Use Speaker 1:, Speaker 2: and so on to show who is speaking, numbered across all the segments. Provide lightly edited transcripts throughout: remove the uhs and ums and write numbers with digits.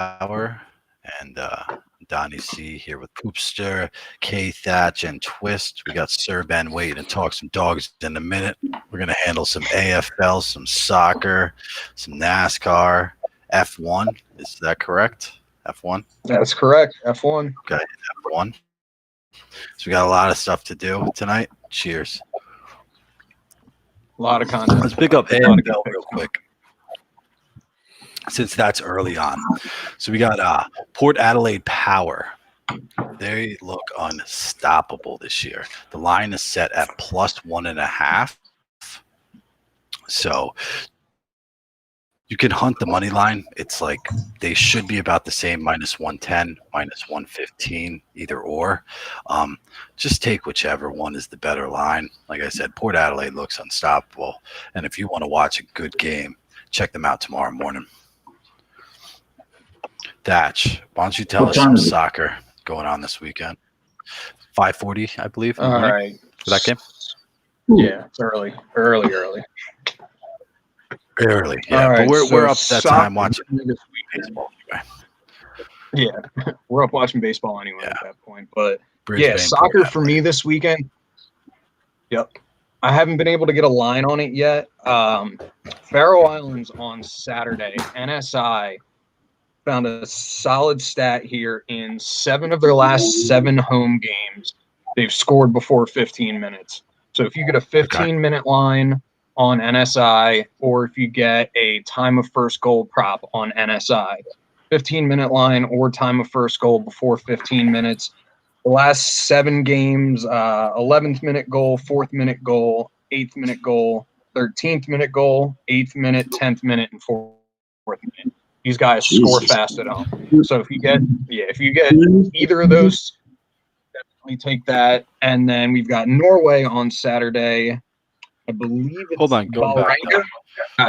Speaker 1: Power, and Donnie C here with Poopster, K Thatch, and Twist. We got Sir Ben waiting to talk some dogs in a minute. We're gonna handle some AFL, some soccer, some NASCAR, F1. Is that correct? F1.
Speaker 2: That's correct. F1.
Speaker 1: Okay, F1. So we got a lot of stuff to do tonight. Cheers.
Speaker 2: A lot of content.
Speaker 1: Let's pick up AFL real quick, since that's early on. So we got Port Adelaide Power. They look unstoppable this year. The line is set at +1.5. So you can hunt the money line. It's like they should be about the same, -110, -115, either or. Just take whichever one is the better line. Like I said, Port Adelaide looks unstoppable. And if you want to watch a good game, check them out tomorrow morning. Thatch, why don't you tell us some soccer going on this weekend? 5:40, I believe.
Speaker 2: All right.
Speaker 1: For that game?
Speaker 2: Yeah, it's early. Early.
Speaker 1: Yeah.
Speaker 2: All right,
Speaker 1: But we're up that time
Speaker 2: soccer
Speaker 1: watching
Speaker 2: this
Speaker 1: baseball. Anyway.
Speaker 2: Yeah, we're up watching baseball anyway at that point. But
Speaker 1: Brisbane,
Speaker 2: soccer
Speaker 1: Port
Speaker 2: for me this weekend. Yep. I haven't been able to get a line on it yet. Faroe Islands on Saturday. NSI found a solid stat here. In 7 of their last 7 home games, they've scored before 15 minutes. So if you get a 15-minute line on NSI, or if you get a time of first goal prop on NSI, 15-minute line or time of first goal before 15 minutes. The last 7 games, 11th minute goal, 4th minute goal, 8th minute goal, 13th minute goal, 8th minute, 10th minute, and 4th minute. These guys score fast at home. So if you get either of those, definitely take that. And then we've got Norway on Saturday. I believe it's
Speaker 1: Hold on, going back.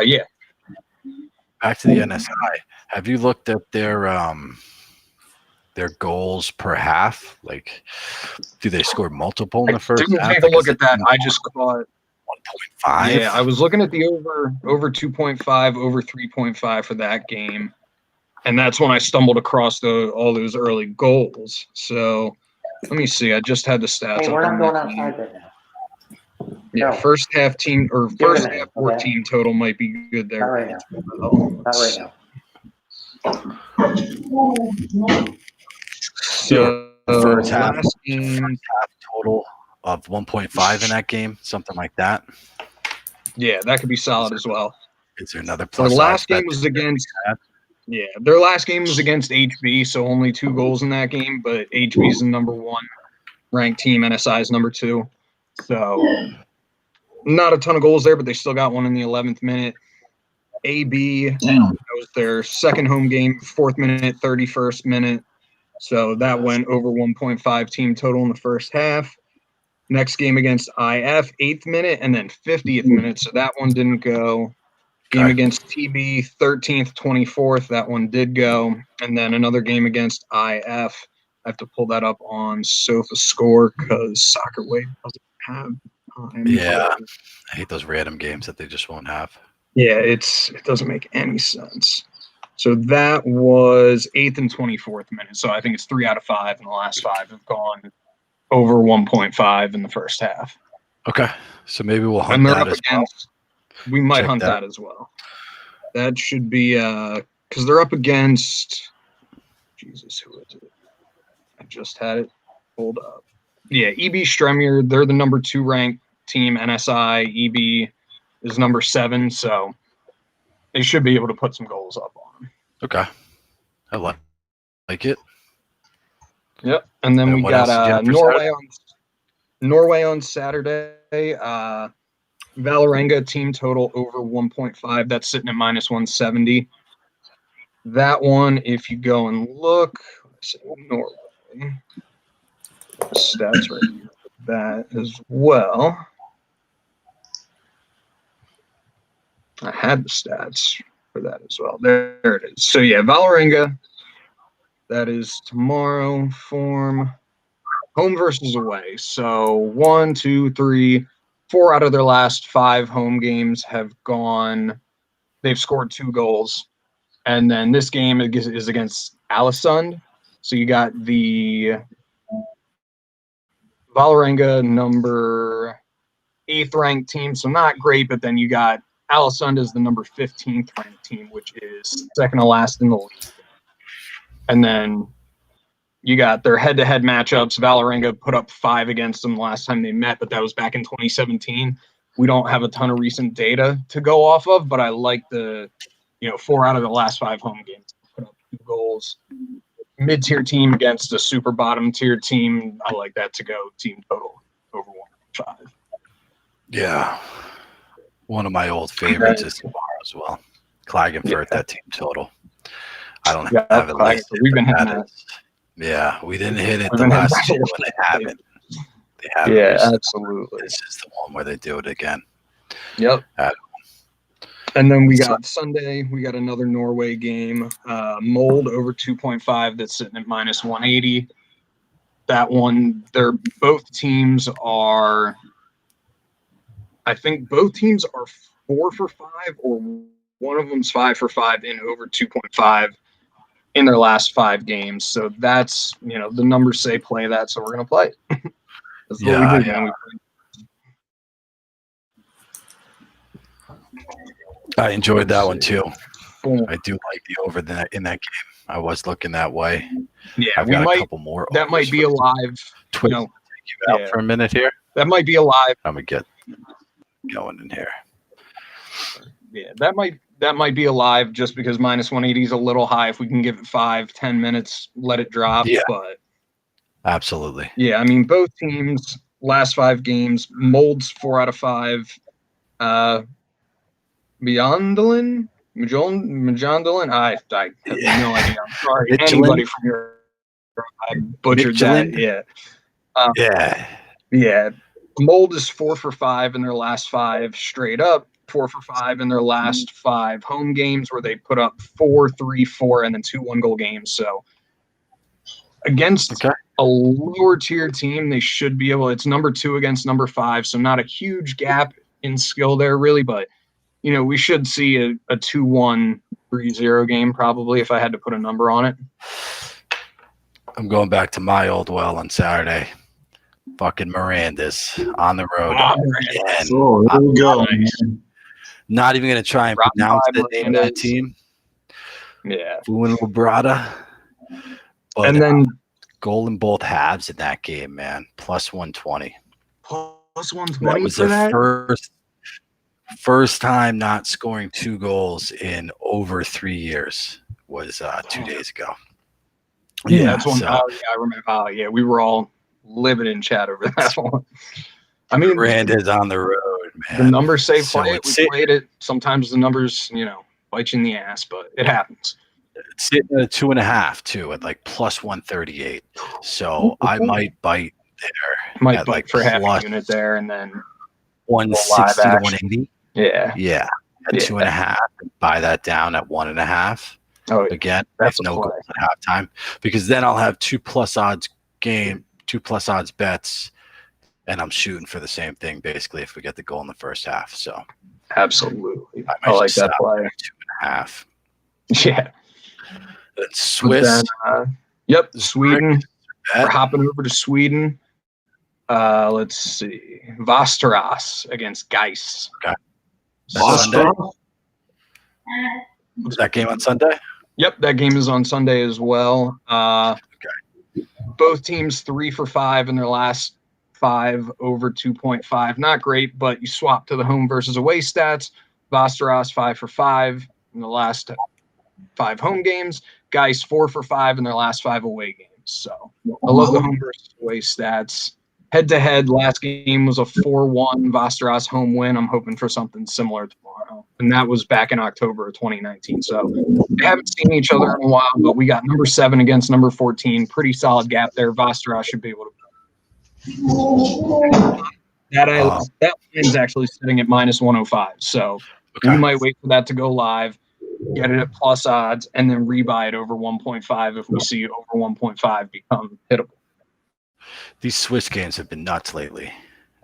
Speaker 2: yeah.
Speaker 1: Back to the NSI. Have you looked at their goals per half? Like, do they score multiple in the first
Speaker 2: Didn't
Speaker 1: half?
Speaker 2: take a look at that. I just caught
Speaker 1: 1.5.
Speaker 2: Yeah, I was looking at the over 2.5, over 3.5 for that game, and that's when I stumbled across all those early goals. So let me see. I just had the stats.
Speaker 3: Hey, we're not going outside right now.
Speaker 2: Yeah,
Speaker 3: No.
Speaker 2: first half 14 total might be good there.
Speaker 3: Not right now. Not right now.
Speaker 2: So
Speaker 1: first half
Speaker 2: total
Speaker 1: of 1.5 in that game, something like that.
Speaker 2: Yeah, that could be solid as well.
Speaker 1: Is there another plus?
Speaker 2: Their last game was against HB, so only 2 goals in that game. But HB is the number 1 ranked team. NSI is number 2. So not a ton of goals there, but they still got one in the 11th minute. AB, that was their second home game, 4th minute, 31st minute. So that went over 1.5 team total in the first half. Next game against IF, 8th minute, and then 50th minute. So that one didn't go. Game against TB, 13th, 24th. That one did go. And then another game against IF. I have to pull that up on SofaScore because SoccerWay doesn't have time.
Speaker 1: Yeah, I hate those random games that they just won't have.
Speaker 2: Yeah, it doesn't make any sense. So that was 8th and 24th minute. So I think it's 3 out of 5, and the last 5 have gone over 1.5 in the first half.
Speaker 1: Okay, so maybe we'll hunt that as well.
Speaker 2: We might hunt that as well. That should be because they're up against. Jesus, who is it? I just had it pulled up. Yeah, EB Stremier. They're the number 2 ranked team. NSI EB is number 7, so they should be able to put some goals up on them.
Speaker 1: Okay, I like it.
Speaker 2: Yep, and then we got Norway on Saturday. Valerenga team total over 1.5. That's sitting at -170. That one, if you go and look, Norway stats right here for that as well. I had the stats for that as well. There it is. So yeah, Valerenga. That is tomorrow. Form home versus away. So 1, 2, 3, 4 out of their last 5 home games have gone. They've scored 2 goals. And then this game is against Alisund. So you got the Vålerenga number 8th ranked team, so not great, but then you got Alisund as the number 15th ranked team, which is second to last in the league. And then you got their head-to-head matchups. Vålerenga put up 5 against them last time they met, but that was back in 2017. We don't have a ton of recent data to go off of, but I like the, 4 out of the last 5 home games put up 2 goals. Mid-tier team against a super bottom-tier team, I like that to go team total over 1.5.
Speaker 1: Yeah. One of my old favorites is tomorrow as well. Klagenfurt, that team total. I don't have it listed.
Speaker 2: We've been hitting that.
Speaker 1: Yeah, we didn't hit it the last 2, and they haven't. They haven't.
Speaker 2: Yeah, absolutely.
Speaker 1: This is the one where they do it again.
Speaker 2: Yep. And then we got Sunday, we got another Norway game. Mold over 2.5 that's sitting at minus 180. That one, both teams are, I think both teams are 4 for 5, or one of them's 5 for 5 in over 2.5 in their last 5 games. So that's, the numbers say play that, so we're going to play it. That's what we do, man. We play.
Speaker 1: I enjoyed that one too.
Speaker 2: Boom.
Speaker 1: I do like the over in that game. I was looking that way.
Speaker 2: Yeah,
Speaker 1: I've got a couple more.
Speaker 2: That might be a live.
Speaker 1: Twitch. Take you out for a minute here.
Speaker 2: That might be a live.
Speaker 1: I'm gonna get going in here.
Speaker 2: Yeah, that might be a live just because minus 180 is a little high. If we can give it 5-10 minutes, let it drop.
Speaker 1: Yeah,
Speaker 2: but
Speaker 1: absolutely.
Speaker 2: Yeah, I mean both teams last 5 games. Mold's 4 out of 5. Majandalen? I have no idea. I'm sorry. Anybody from your I butchered that. Yeah. Yeah. Mold is 4 for 5 in their last 5 straight up. 4 for 5 in their last 5 home games where they put up 4, 3, 4, and then 2 1-goal games. So against a lower tier team, they should be able. It's number 2 against number 5, so not a huge gap in skill there, really, but we should see a 2-1, 3-0 game probably if I had to put a number on it.
Speaker 1: I'm going back to my old well on Saturday. Fucking Miranda's on the road. Again.
Speaker 4: Oh, there we go.
Speaker 1: Not even going to try and pronounce the name of that team.
Speaker 2: Yeah.
Speaker 1: Buin Labrada.
Speaker 2: And then
Speaker 1: goal in both halves in that game, man. Plus 120.
Speaker 2: Plus 120
Speaker 1: that was
Speaker 2: for
Speaker 1: the first time not scoring 2 goals in over 3 years was 2 days ago.
Speaker 2: Yeah, that's one. I remember. Yeah, we were all livid in chat over that one. I mean,
Speaker 1: Miranda's on the road, man.
Speaker 2: The numbers say play it. We played it. Sometimes the numbers, bite you in the ass, but it happens.
Speaker 1: It's sitting at 2.5 too, at like plus 138. So I might bite there.
Speaker 2: Might bite for half a unit there, and then
Speaker 1: 160 to 180.
Speaker 2: Yeah.
Speaker 1: Yeah. At 2.5, buy that down at 1.5.
Speaker 2: Oh,
Speaker 1: again,
Speaker 2: that's
Speaker 1: no goals at halftime, because then I'll have 2 plus odds bets, and I'm shooting for the same thing basically if we get the goal in the first half. So
Speaker 2: absolutely, I like that play.
Speaker 1: 2.5.
Speaker 2: Yeah.
Speaker 1: Then Swiss.
Speaker 2: Yep, Sweden. We're hopping over to Sweden. Let's see, Västerås against Gais.
Speaker 1: Okay. Västerås. Was that game on Sunday?
Speaker 2: Yep, that game is on Sunday as well. Both teams 3 for 5 in their last 5 over 2.5. Not great, but you swap to the home versus away stats. Västerås 5 for 5 in the last 5 home games. Gais 4 for 5 in their last 5 away games. So I love the home versus away stats. Head-to-head, last game was a 4-1 Västerås home win. I'm hoping for something similar tomorrow. And that was back in October of 2019. So we haven't seen each other in a while, but we got number 7 against number 14. Pretty solid gap there. Västerås should be able to. That is actually sitting at minus 105. So we might wait for that to go live, get it at plus odds, and then rebuy it over 1.5 if we see over 1.5 become hittable.
Speaker 1: These Swiss games have been nuts lately.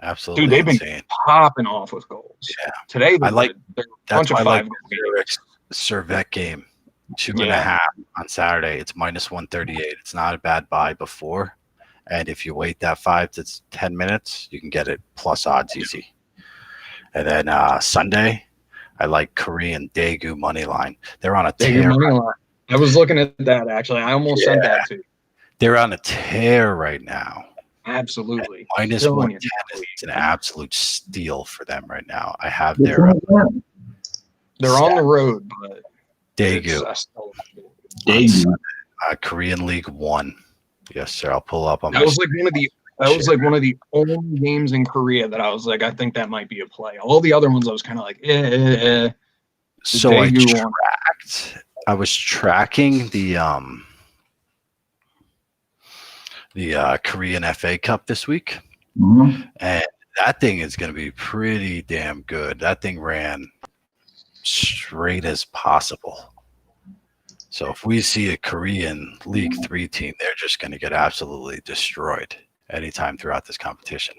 Speaker 1: Absolutely,
Speaker 2: dude, they've
Speaker 1: insane.
Speaker 2: Been popping off with goals.
Speaker 1: Yeah,
Speaker 2: today
Speaker 1: I like
Speaker 2: a bunch of 5
Speaker 1: the Servette game 2.5 on Saturday. It's minus 138. It's not a bad buy before. And if you wait that 5 to 10 minutes, you can get it plus odds easy. And then Sunday, I like Korean Daegu money line. They're on a tear.
Speaker 2: Money line. I was looking at that actually. I almost sent that to you.
Speaker 1: They're on a tear right now.
Speaker 2: Absolutely.
Speaker 1: And minus
Speaker 2: Killing
Speaker 1: 110 is an absolute steal for them right now. I have
Speaker 3: Which
Speaker 1: their
Speaker 3: one is that?
Speaker 2: They're on the road, but
Speaker 1: Daegu.
Speaker 3: Daegu.
Speaker 1: Korean League 1. Yes, sir. I'll pull up on
Speaker 2: That
Speaker 1: my
Speaker 2: was like one of the only games in Korea that I was like, I think that might be a play. All the other ones I was kind of like,
Speaker 1: So I was tracking the Korean FA Cup this week, and that thing is going to be pretty damn good. That thing ran straight as possible. So if we see a Korean League 3 team, they're just going to get absolutely destroyed anytime throughout this competition.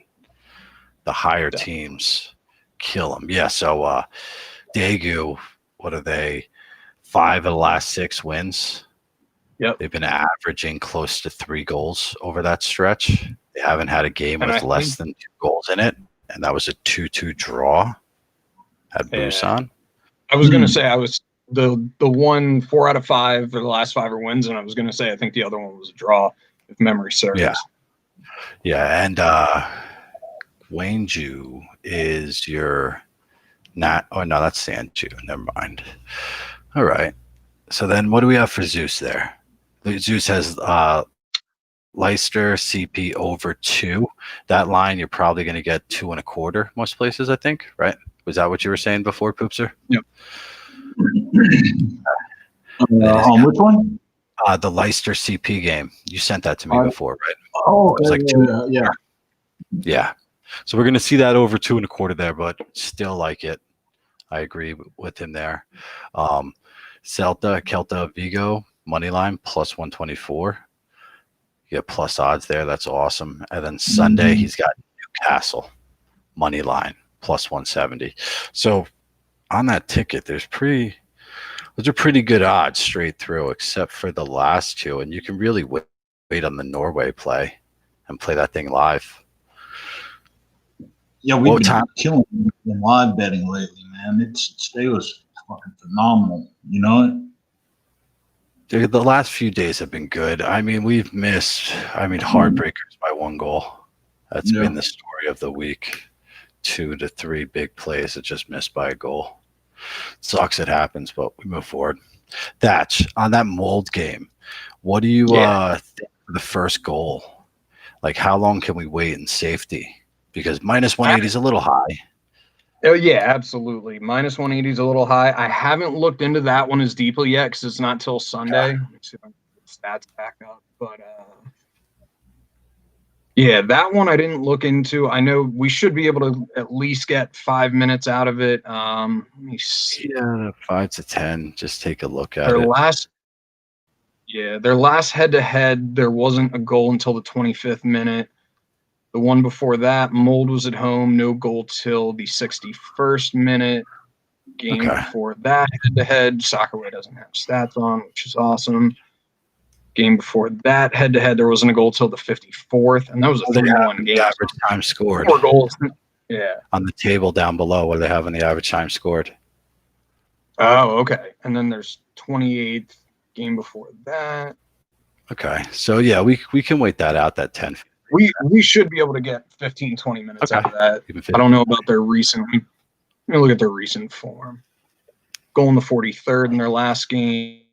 Speaker 1: The higher teams kill them. Yeah, so Daegu, what are they? 5 of the last 6 wins.
Speaker 2: Yep.
Speaker 1: They've been averaging close to 3 goals over that stretch. They haven't had a game with less than 2 goals in it, and that was a 2-2 draw at Busan.
Speaker 2: I was going to say the one 4 out of 5 for the last 5 are wins, and I was going to say I think the other one was a draw, if memory serves.
Speaker 1: Yeah, and Gwangju is your not. Oh no, that's Sanju. Never mind. All right. So then, what do we have for Zeus there? Zeus has Leicester CP over 2. That line you're probably going to get 2.25 most places, I think. Right? Was that what you were saying before, Poopser?
Speaker 2: Yep.
Speaker 3: On which one?
Speaker 1: The Leicester CP game. You sent that to me before, right?
Speaker 3: Oh,
Speaker 1: it was like 2.
Speaker 3: yeah.
Speaker 1: Yeah. So we're going to see that over 2.25 there, but still like it. I agree with him there. Celta Vigo money line plus 124. You get plus odds there. That's awesome. And then Sunday he's got Newcastle money line plus 170. So on that ticket, those are pretty good odds straight through, except for the last 2. And you can really wait on the Norway play and play that thing live.
Speaker 3: Yeah, we've been killing in live betting lately, man. Today was fucking phenomenal. You know it?
Speaker 1: The last few days have been good. I mean, we've missed, heartbreakers by 1 goal. That's been the story of the week. 2 to 3 big plays that just missed by a goal. Sucks it happens, but we move forward. Thatch, on that Mold game, what do you think for the first goal? Like, how long can we wait in safety? Because minus 180 is a little high.
Speaker 2: Oh, yeah, absolutely. Minus 180 is a little high. I haven't looked into that one as deeply yet because it's not till Sunday. Let me see if I can get the stats back up. But, yeah, that one I didn't look into. I know we should be able to at least get 5 minutes out of it. Let me see.
Speaker 1: Yeah, 5 to 10. Just take a look at
Speaker 2: their
Speaker 1: it.
Speaker 2: Their last head-to-head, there wasn't a goal until the 25th minute. The one before that, Mold was at home, no goal till the 61st minute. Game before that, head-to-head, Soccerway doesn't have stats on, which is awesome. Game before that, head-to-head, there wasn't a goal till the 54th, and that was a 3-1 game.
Speaker 1: Average time scored.
Speaker 2: 4 goals. Yeah.
Speaker 1: On the table down below, what do they have on the average time scored?
Speaker 2: Oh, okay. And then there's 28th, game before that.
Speaker 1: Okay. So, yeah, we can wait that out, that 10.
Speaker 2: We should be able to get 15, 20 minutes out of that. I don't know about their recent. Let me look at their recent form. Goal in the 43rd in their last game.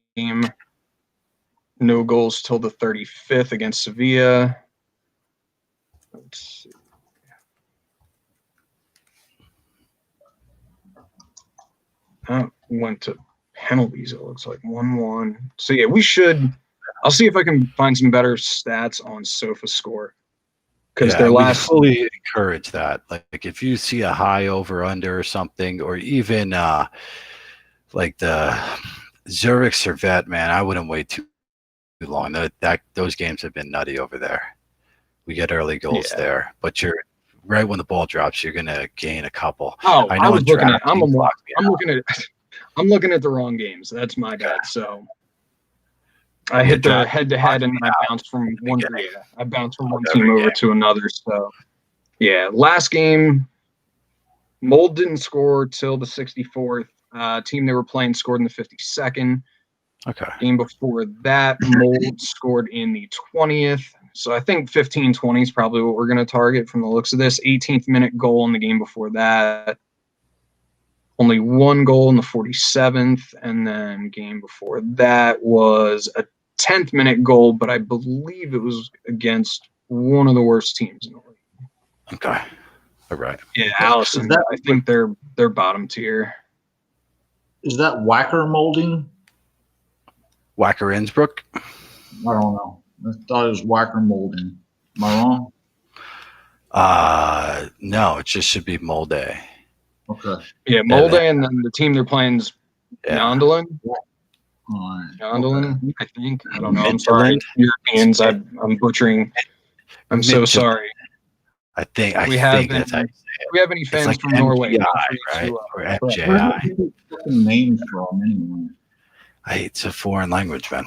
Speaker 2: No goals till the 35th against Sevilla. Let's see. That went to penalties, it looks like 1-1. So, yeah, we should. I'll see if I can find some better stats on SofaScore. Because their last.
Speaker 1: Fully encourage that. Like if you see a high over under or something, or even like the Zurich Servette, man, I wouldn't wait too long. Those games have been nutty over there. We get early goals there, but you're right when the ball drops, you're gonna gain a couple.
Speaker 2: Oh, I know I'm looking at I'm looking at the wrong games. That's my bad. So I
Speaker 1: Yeah,
Speaker 2: hit the
Speaker 1: Josh,
Speaker 2: head-to-head, and I bounced from one. Yeah, I bounced from one team over to another. So yeah, last game, Mold didn't score till the 64th. Team they were playing scored in the 52nd.
Speaker 1: Okay.
Speaker 2: Game before that, Mold scored in the 20th. So I think 15-20 is probably what we're going to target from the looks of this. 18th minute goal in the game before that. Only one goal in the 47th. And then game before that was a 10th minute goal, but I believe it was against one of the worst teams in the league.
Speaker 1: Okay. All right.
Speaker 2: Yeah, Allison. I think they're bottom tier.
Speaker 3: Is that Whacker Molding?
Speaker 1: Whacker Innsbruck?
Speaker 3: I don't know. I thought it was Whacker Molding. Am I wrong?
Speaker 1: No, it just should be Molde.
Speaker 3: Okay.
Speaker 2: Yeah, Molde, and then the team they're playing is Yondelin. Yondelin, I think. I don't know. I'm sorry, Europeans. I'm butchering. I'm so sorry.
Speaker 1: I think
Speaker 2: we have
Speaker 1: that's how you say it.
Speaker 2: We have any fans
Speaker 1: like
Speaker 2: from
Speaker 1: MGI,
Speaker 2: Norway?
Speaker 1: Right? Or FJI.
Speaker 3: Where are the fucking names from anyway?
Speaker 1: It's a foreign language, man.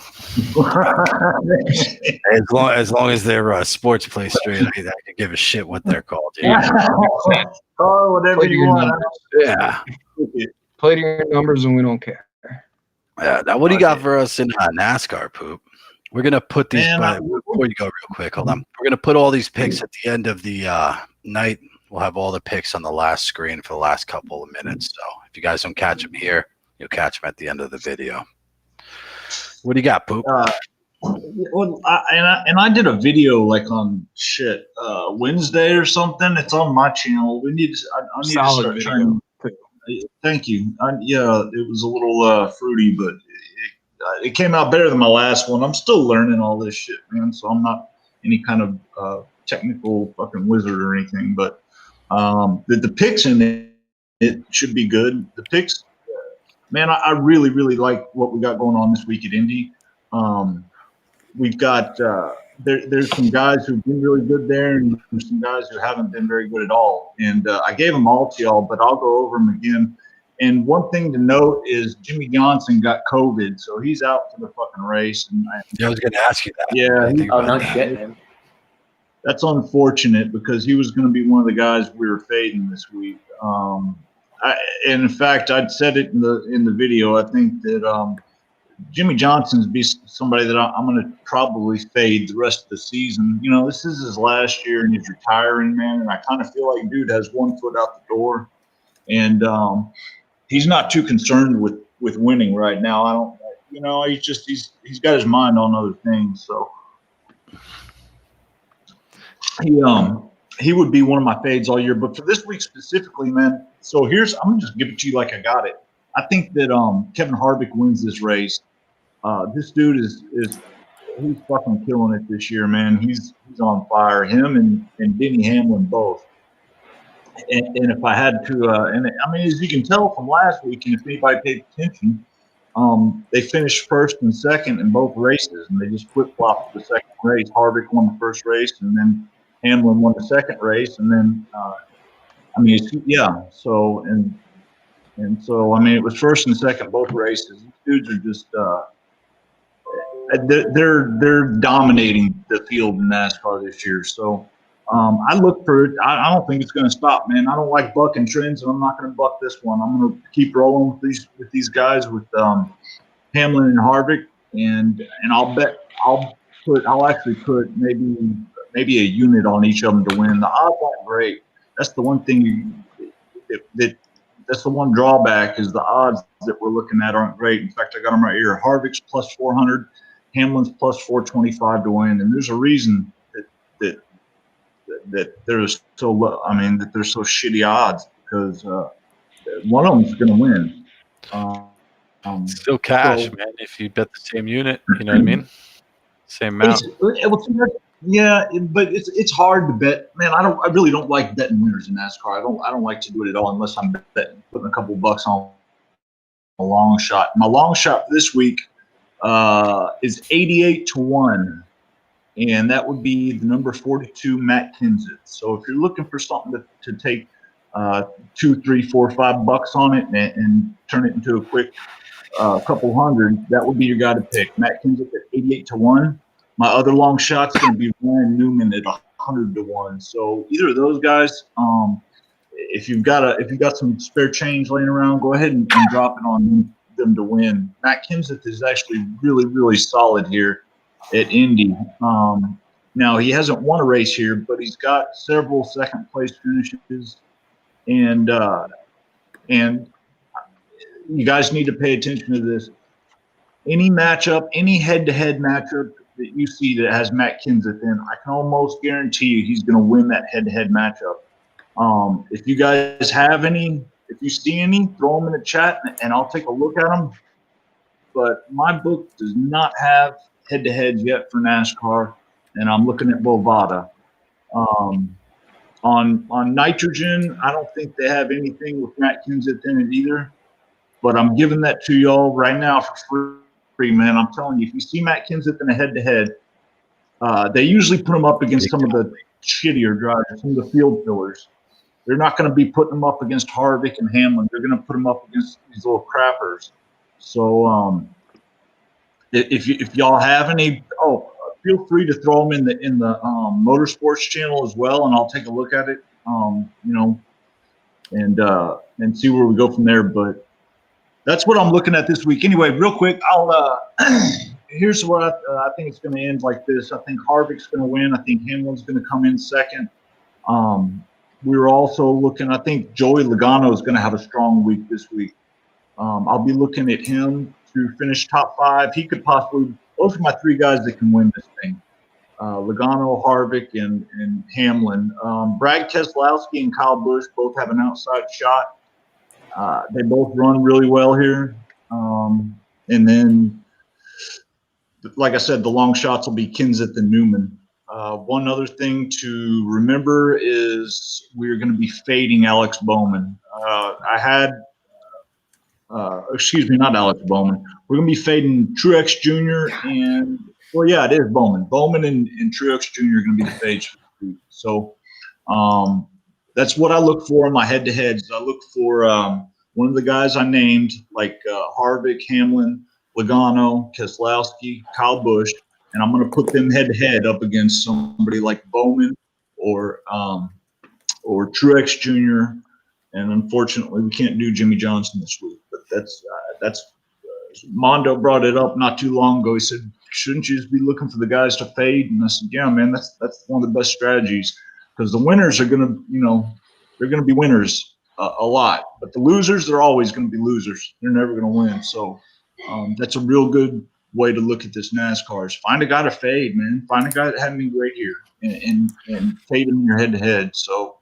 Speaker 1: as long as they're sports play straight, I can give a shit what they're called. Yeah.
Speaker 3: Oh, whatever you want.
Speaker 1: Yeah.
Speaker 2: Play to your numbers, and we don't care.
Speaker 1: Yeah. Now, what do you got for us in NASCAR, Poop? We're gonna put these. Before you go, real quick, hold on. We're gonna put all these picks at the end of the night. We'll have all the picks on the last screen for the last couple of minutes. So if you guys don't catch them here, you'll catch them at the end of the video. What do you got, Poop?
Speaker 3: Well, I did a video like on Wednesday or something. It's on my channel. I need to start trying. Thank you. Yeah, it was a little fruity, but it came out better than my last one. I'm still learning all this shit, man. So I'm not any kind of technical fucking wizard or anything. But the picks in it should be good. The picks, man, I really, really like what we got going on this week at Indy. We've got there's some guys who've been really good there, and there's some guys who haven't been very good at all. And I gave them all to y'all, but I'll go over them again. And one thing to note is Jimmy Johnson got COVID, so he's out for the fucking race. And
Speaker 1: I was going to ask you that.
Speaker 3: Yeah.
Speaker 4: No shit, man.
Speaker 3: That's unfortunate because he was going to be one of the guys we were fading this week. And in fact, I'd said it in the video. I think that Jimmy Johnson's be somebody that I'm going to probably fade the rest of the season. You know, this is his last year and he's retiring, man. And I kind of feel like dude has one foot out the door, and he's not too concerned with winning right now. I don't, you know, he's got his mind on other things. So he would be one of my fades all year. But for this week specifically, man. So I'm gonna just give it to you like I got it. I think that Kevin Harvick wins this race. This dude is he's fucking killing it this year, man. He's on fire. Him and Denny Hamlin both. And if I had to, and I mean, as you can tell from last week, and if anybody paid attention, they finished first and second in both races, and they just flip-flopped the second race. Harvick won the first race, and then Hamlin won the second race, and then, I mean, So so, I mean, it was first and second both races. These dudes are just they're dominating the field in NASCAR this year. So I look for it. I don't think it's going to stop, man. I don't like bucking trends, and I'm not going to buck this one. I'm going to keep rolling with these guys with Hamlin and Harvick, and I'll actually put maybe a unit on each of them to win. The odds aren't great. That's the one thing that's the one drawback is the odds that we're looking at aren't great. In fact, I got them right here. Harvick's plus 400, Hamlin's plus 425 to win, and there's a reason that they're so low. I mean, that they're so shitty odds because one of them's going to win.
Speaker 5: Still cash, man. If you bet the same unit, you know what I mean? Same amount.
Speaker 3: Yeah, but it's hard to bet, man. I really don't like betting winners in NASCAR. I don't like to do it at all unless I'm putting a couple bucks on a long shot. My long shot for this week is 88-1, and that would be the number 42 Matt Kenseth. So if you're looking for something to take 2, 3, 4, $5 on it and turn it into a quick couple hundred, that would be your guy to pick. Matt Kenseth at 88-1. My other long shot's going to be Ryan Newman at 100-1. So either of those guys, if you've got some spare change laying around, go ahead and drop it on them to win. Matt Kenseth is actually really, really solid here at Indy. Now he hasn't won a race here, but he's got several second place finishes, and you guys need to pay attention to this. Any matchup, any head-to-head matchup that you see that has Matt Kenseth in, I can almost guarantee you he's going to win that head-to-head matchup. If you guys have any, if you see any, throw them in the chat and I'll take a look at them. But my book does not have head-to-heads yet for NASCAR, and I'm looking at Bovada. On nitrogen, I don't think they have anything with Matt Kenseth in it either. But I'm giving that to y'all right now for free, man. I'm telling you, if you see Matt Kenseth in a head-to-head, they usually put him up against some of the shittier drivers, some of the field fillers. They're not going to be putting him up against Harvick and Hamlin. They're going to put him up against these little crappers. So if y'all have any, feel free to throw them in the motorsports channel as well, and I'll take a look at it. And see where we go from there. But that's what I'm looking at this week. Anyway, real quick, here's what I think it's going to end like this. I think Harvick's going to win. I think Hamlin's going to come in second. We were also looking, I think Joey Logano is going to have a strong week this week. I'll be looking at him to finish top 5. He could possibly, those are my 3 guys that can win this thing. Logano, Harvick, and Hamlin. Brad Keselowski and Kyle Busch both have an outside shot. They both run really well here. And then, like I said, the long shots will be Kenseth and Newman. One other thing to remember is we're going to be fading Alex Bowman. Not Alex Bowman. We're going to be fading Truex Jr. and, well, yeah, it is Bowman. Bowman and Truex Jr. are going to be the fades for the week. So that's what I look for in my head-to-heads. I look for one of the guys I named, like Harvick, Hamlin, Logano, Keselowski, Kyle Busch, and I'm going to put them head-to-head up against somebody like Bowman or Truex Jr. And unfortunately, we can't do Jimmy Johnson this week. But that's Mondo brought it up not too long ago. He said, "Shouldn't you just be looking for the guys to fade?" And I said, "Yeah, man, that's one of the best strategies because the winners are going to, they're going to be winners a lot, but the losers, they're always going to be losers. They're never going to win." So that's a real good way to look at this NASCAR is find a guy to fade, man. Find a guy that had me great here and fade him in your head-to-head. So,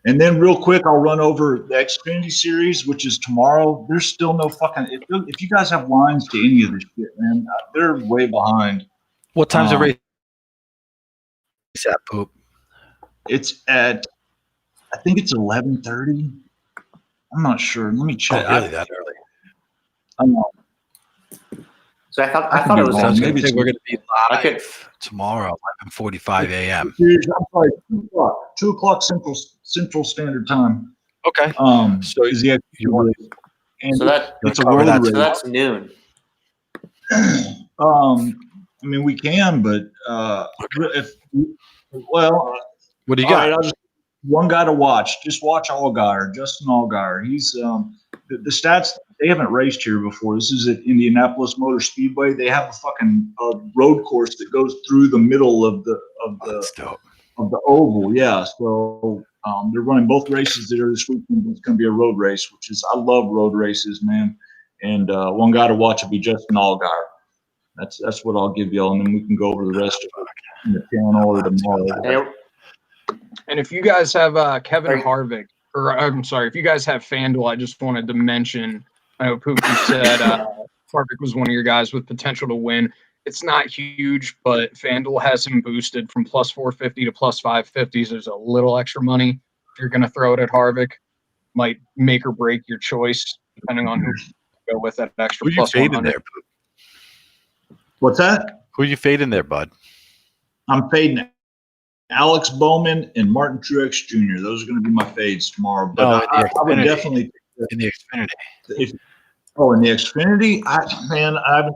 Speaker 3: and then real quick, I'll run over the Xfinity Series, which is tomorrow. There's still no fucking – if you guys have lines to any of this shit, man, they're way behind.
Speaker 5: What time's the race at, Poop?
Speaker 3: It's at – I think it's 11:30. I'm not sure. Let me check.
Speaker 1: Oh, really that early?
Speaker 4: So I thought it was
Speaker 1: I was
Speaker 3: maybe
Speaker 1: we're going to be live
Speaker 4: could-
Speaker 1: tomorrow, 11:45 a.m.
Speaker 3: I'm sorry, 2 o'clock Central Standard Time.
Speaker 1: Okay.
Speaker 3: So is the
Speaker 1: you want
Speaker 3: and
Speaker 4: so that
Speaker 3: it's a
Speaker 1: cover
Speaker 3: road
Speaker 1: that
Speaker 3: race.
Speaker 4: so that's noon.
Speaker 3: I mean, we can, but if
Speaker 1: what do you
Speaker 3: all
Speaker 1: got?
Speaker 3: right, I'll just one guy to watch. Just watch Allgaier, Justin Allgaier. He's the stats. They haven't raced here before. This is at Indianapolis Motor Speedway. They have a fucking road course that goes through the middle of the
Speaker 1: That's dope.
Speaker 3: of the oval. Yeah, so they're running both races there this weekend. It's going to be a road race, which is I love road races, man. And one guy to watch will be Justin Allgaier. That's what I'll give y'all, and then we can go over the rest of it in the channel or tomorrow.
Speaker 2: And if you guys have Kevin Harvick, or I'm sorry, if you guys have FanDuel, I just wanted to mention, I know Pookie said Harvick was one of your guys with potential to win. It's not huge, but FanDuel has him boosted from plus 450 to plus 550. So there's a little extra money. If you're going to throw it at Harvick, might make or break your choice, depending on who you go with that extra
Speaker 1: Who you
Speaker 2: plus
Speaker 1: fading
Speaker 2: 100.
Speaker 1: there, Poop?
Speaker 3: What's that?
Speaker 1: Who you fading there, bud?
Speaker 3: I'm fading Alex Bowman and Martin Truex Jr. Those are going to be my fades tomorrow. But
Speaker 1: No,
Speaker 3: I would definitely
Speaker 1: in the Xfinity.
Speaker 3: In the Xfinity,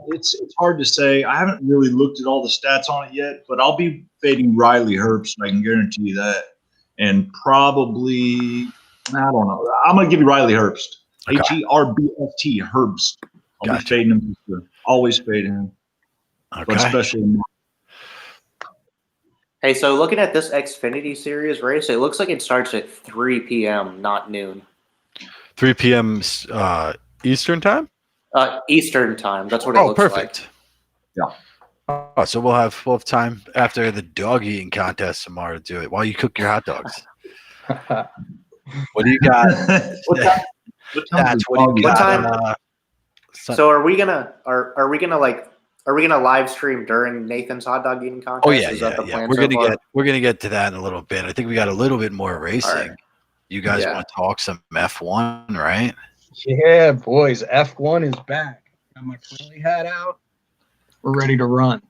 Speaker 3: it's hard to say. I haven't really looked at all the stats on it yet, but I'll be fading Riley Herbst. I can guarantee you that. And probably, I don't know. I'm going to give you Riley Herbst.
Speaker 1: Okay.
Speaker 3: Herbst. Herbst. I'll be fading him. Always fading him.
Speaker 1: Okay.
Speaker 3: But especially.
Speaker 4: Hey, so looking at this Xfinity Series race, it looks like it starts at 3 p.m., not noon.
Speaker 5: 3 p.m. Eastern time?
Speaker 4: Eastern time. That's what it looks
Speaker 1: perfect.
Speaker 4: like.
Speaker 3: Yeah.
Speaker 1: Oh, so we'll have time after the dog eating contest tomorrow to do it while you cook your hot dogs. What do you got?
Speaker 3: What time
Speaker 1: What do you got?
Speaker 4: So are we gonna live stream during Nathan's hot dog eating contest?
Speaker 1: Oh yeah,
Speaker 4: Is that the plan
Speaker 1: we're gonna get to that in a little bit. I think we got a little bit more racing.
Speaker 4: Right.
Speaker 1: You guys want to talk some F1, right?
Speaker 2: Yeah, boys, F1 is back. Got my curly hat out. We're ready to run.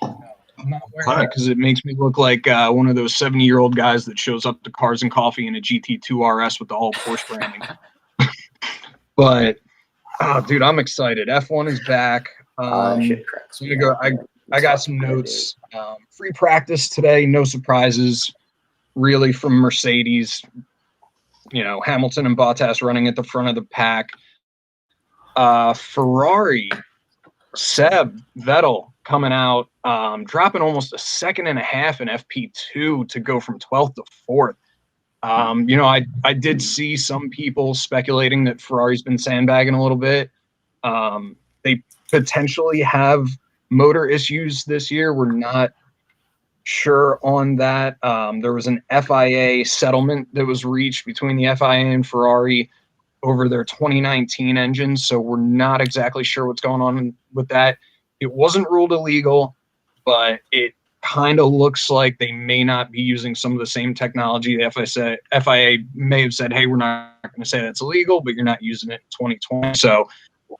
Speaker 2: I'm not wearing it because it makes me look like one of those 70-year-old guys that shows up to Cars and Coffee in a GT2 RS with the all Porsche branding. But, dude, I'm excited. F1 is back.
Speaker 4: Shit cracks me
Speaker 2: go. I got some notes. Free practice today. No surprises, really, from Mercedes. You know, Hamilton and Bottas running at the front of the pack. Ferrari, Seb, Vettel coming out, dropping almost a second and a half in FP2 to go from 12th to 4th. You know, I did see some people speculating that Ferrari's been sandbagging a little bit. They potentially have motor issues this year. We're not sure on that. There was an FIA settlement that was reached between the FIA and Ferrari over their 2019 engines, so we're not exactly sure what's going on with that. It wasn't ruled illegal, but it kind of looks like they may not be using some of the same technology. The FIA may have said, hey, we're not going to say that's illegal, but you're not using it in 2020. So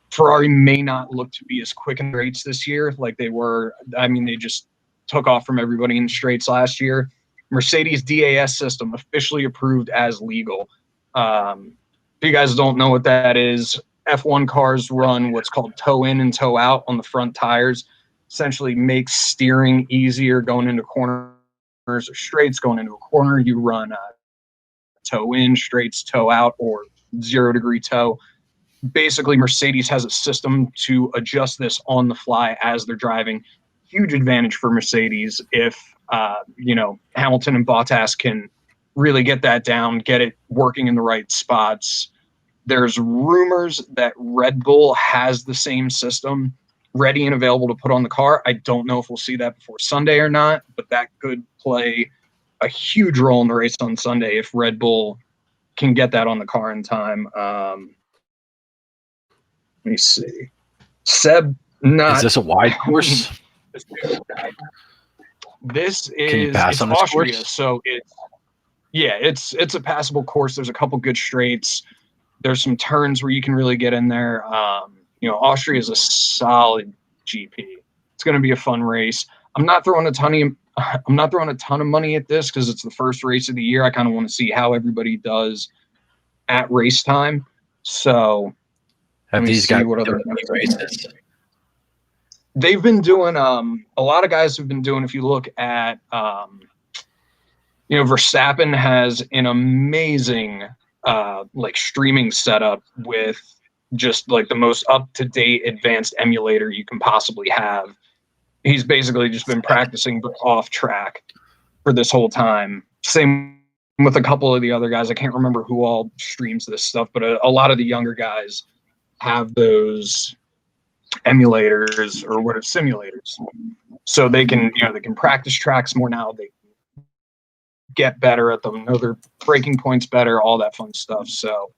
Speaker 2: Ferrari may not look to be as quick in rates this year like they were. I mean, they just took off from everybody in the straights last year. Mercedes DAS system officially approved as legal. If you guys don't know what that is, F1 cars run what's called toe in and toe out on the front tires. Essentially makes steering easier going into corners or straights. Going into a corner, you run toe in, straights, toe out, or 0-degree toe. Basically, Mercedes has a system to adjust this on the fly as they're driving. Huge advantage for Mercedes if, you know, Hamilton and Bottas can really get that down, get it working in the right spots. There's rumors that Red Bull has the same system ready and available to put on the car. I don't know if we'll see that before Sunday or not, but that could play a huge role in the race on Sunday if Red Bull can get that on the car in time. Let me see. Seb, not.
Speaker 1: Is this a wide course?
Speaker 2: This
Speaker 1: Can you
Speaker 2: is
Speaker 1: pass on this
Speaker 2: Austria,
Speaker 1: course?
Speaker 2: so it's a passable course. There's a couple good straights. There's some turns where you can really get in there. You know, Austria is a solid GP. It's going to be a fun race. I'm not throwing a ton of money at this because it's the first race of the year. I kind of want to see how everybody does at race time. So
Speaker 1: Have these guys
Speaker 2: what other
Speaker 1: races?
Speaker 2: They've been doing a lot of guys have been doing. If you look at you know, Verstappen has an amazing like streaming setup with just like the most up-to-date advanced emulator you can possibly have. He's basically just been practicing off track for this whole time. Same with a couple of the other guys. I can't remember who all streams this stuff, but a lot of the younger guys have those emulators or what are simulators. So they can, you know, they can practice tracks more now. They get better at them, know their breaking points better, all that fun stuff. So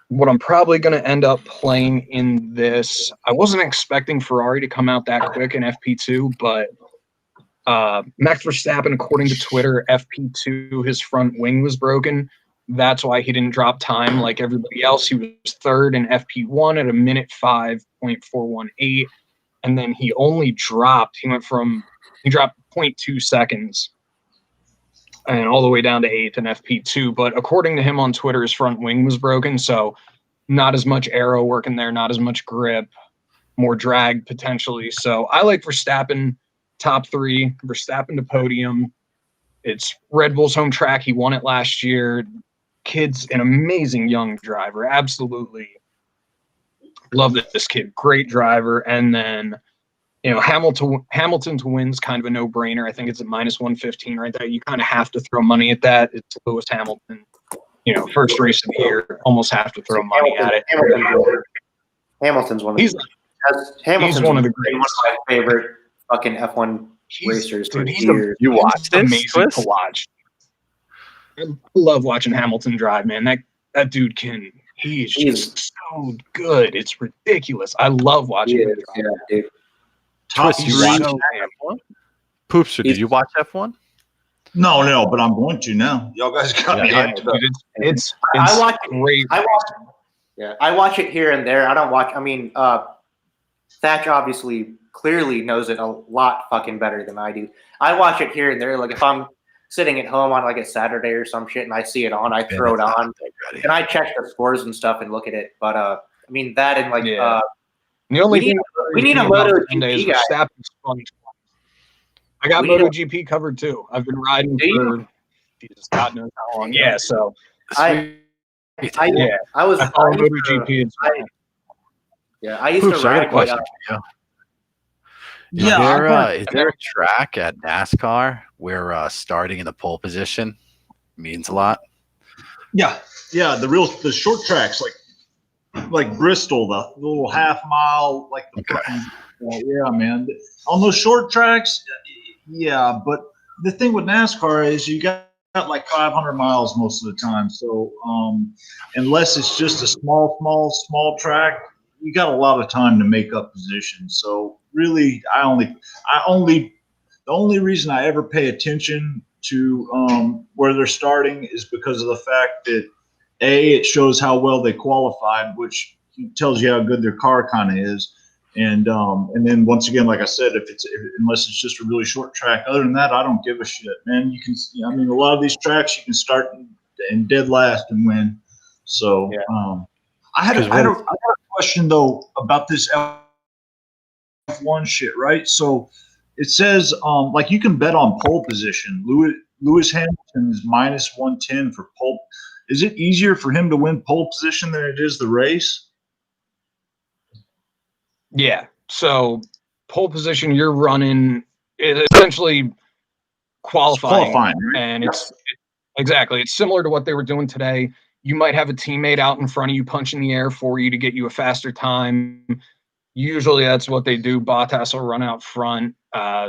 Speaker 2: what I'm probably going to end up playing in this, I wasn't expecting Ferrari to come out that quick in FP2, but Max Verstappen, according to Twitter, FP2, his front wing was broken. That's why he didn't drop time like everybody else. He was third in FP1 at a minute 5.418. And then he only dropped, he dropped 0.2 seconds and all the way down to 8th in FP2. But according to him on Twitter, his front wing was broken, so not as much aero working there, not as much grip, more drag potentially. So I like Verstappen top 3, Verstappen to podium. It's Red Bull's home track. He won it last year. Kid's an amazing young driver. Absolutely love this kid. Great driver. And then, Hamilton to win's kind of a no-brainer. I think it's at -115 right there. You kind of have to throw money at that. It's Lewis Hamilton. First race of the year. Almost have to throw money at it.
Speaker 4: Hamilton's one of
Speaker 2: He's one of the greats.
Speaker 4: One of my favorite fucking F1 racers for years.
Speaker 5: You watch this?
Speaker 2: Amazing
Speaker 5: Twist?
Speaker 2: to watch. I love watching Hamilton drive, man. That dude he's just so good. It's ridiculous. I love watching him drive.
Speaker 4: Yeah, dude.
Speaker 3: Top
Speaker 5: Twist, you
Speaker 3: three.
Speaker 5: watch F1? Poopster, did you watch F1
Speaker 3: No, but I'm going to now. Y'all guys got me hyped up.
Speaker 2: It's
Speaker 4: I watch
Speaker 2: great.
Speaker 4: I watch it here and there. I don't watch. I mean, Thatch obviously clearly knows it a lot fucking better than I do. I watch it here and there. Like if I'm sitting at home on like a Saturday or some shit and I see it on, I throw it on and I check the scores and stuff and look at it. But I mean that and like
Speaker 2: the only thing
Speaker 4: we need a MotoGP guy.
Speaker 2: Verstappen's fun. I got MotoGP covered too. I've been riding for Jesus God knows how long. Yeah, so
Speaker 4: I follow
Speaker 2: MotoGP.
Speaker 4: I used to
Speaker 5: I got a
Speaker 4: ride.
Speaker 5: question for you. Is there a track at NASCAR where starting in the pole position means a lot?
Speaker 3: Yeah, the short tracks like Bristol, the little half mile, like the fucking, yeah, man. On those short tracks, yeah. But the thing with NASCAR is you got like 500 miles most of the time. So unless it's just a small track, you got a lot of time to make up positions. So really, the only reason I ever pay attention to where they're starting is because of the fact that it shows how well they qualified, which tells you how good their car kind of is. And then once again, like I said, unless it's just a really short track, other than that, I don't give a shit, man. A lot of these tracks you can start in dead last and win. So I had a question though about this F1 shit, right? So it says like you can bet on pole position. Lewis Hamilton is -110 for pole. Is it easier for him to win pole position than it is the race?
Speaker 2: Yeah. So pole position, you're running essentially qualifying,
Speaker 3: right?
Speaker 2: And it's similar to what they were doing today. You might have a teammate out in front of you punching the air for you to get you a faster time. Usually that's what they do. Bottas will run out front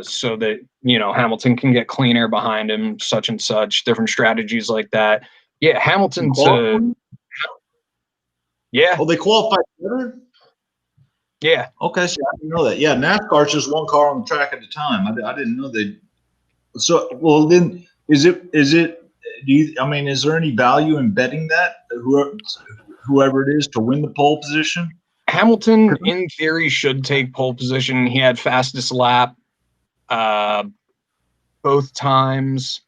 Speaker 2: so that, Hamilton can get clean air behind him, such and such, different strategies like that. Yeah, Hamilton's yeah.
Speaker 3: Oh, they qualified better?
Speaker 2: Yeah.
Speaker 3: Okay, so I didn't know that. Yeah, NASCAR's just one car on the track at a time. I didn't know they. So, well, then is there any value in betting that whoever it is to win the pole position?
Speaker 2: Hamilton, in theory, should take pole position. He had fastest lap both times,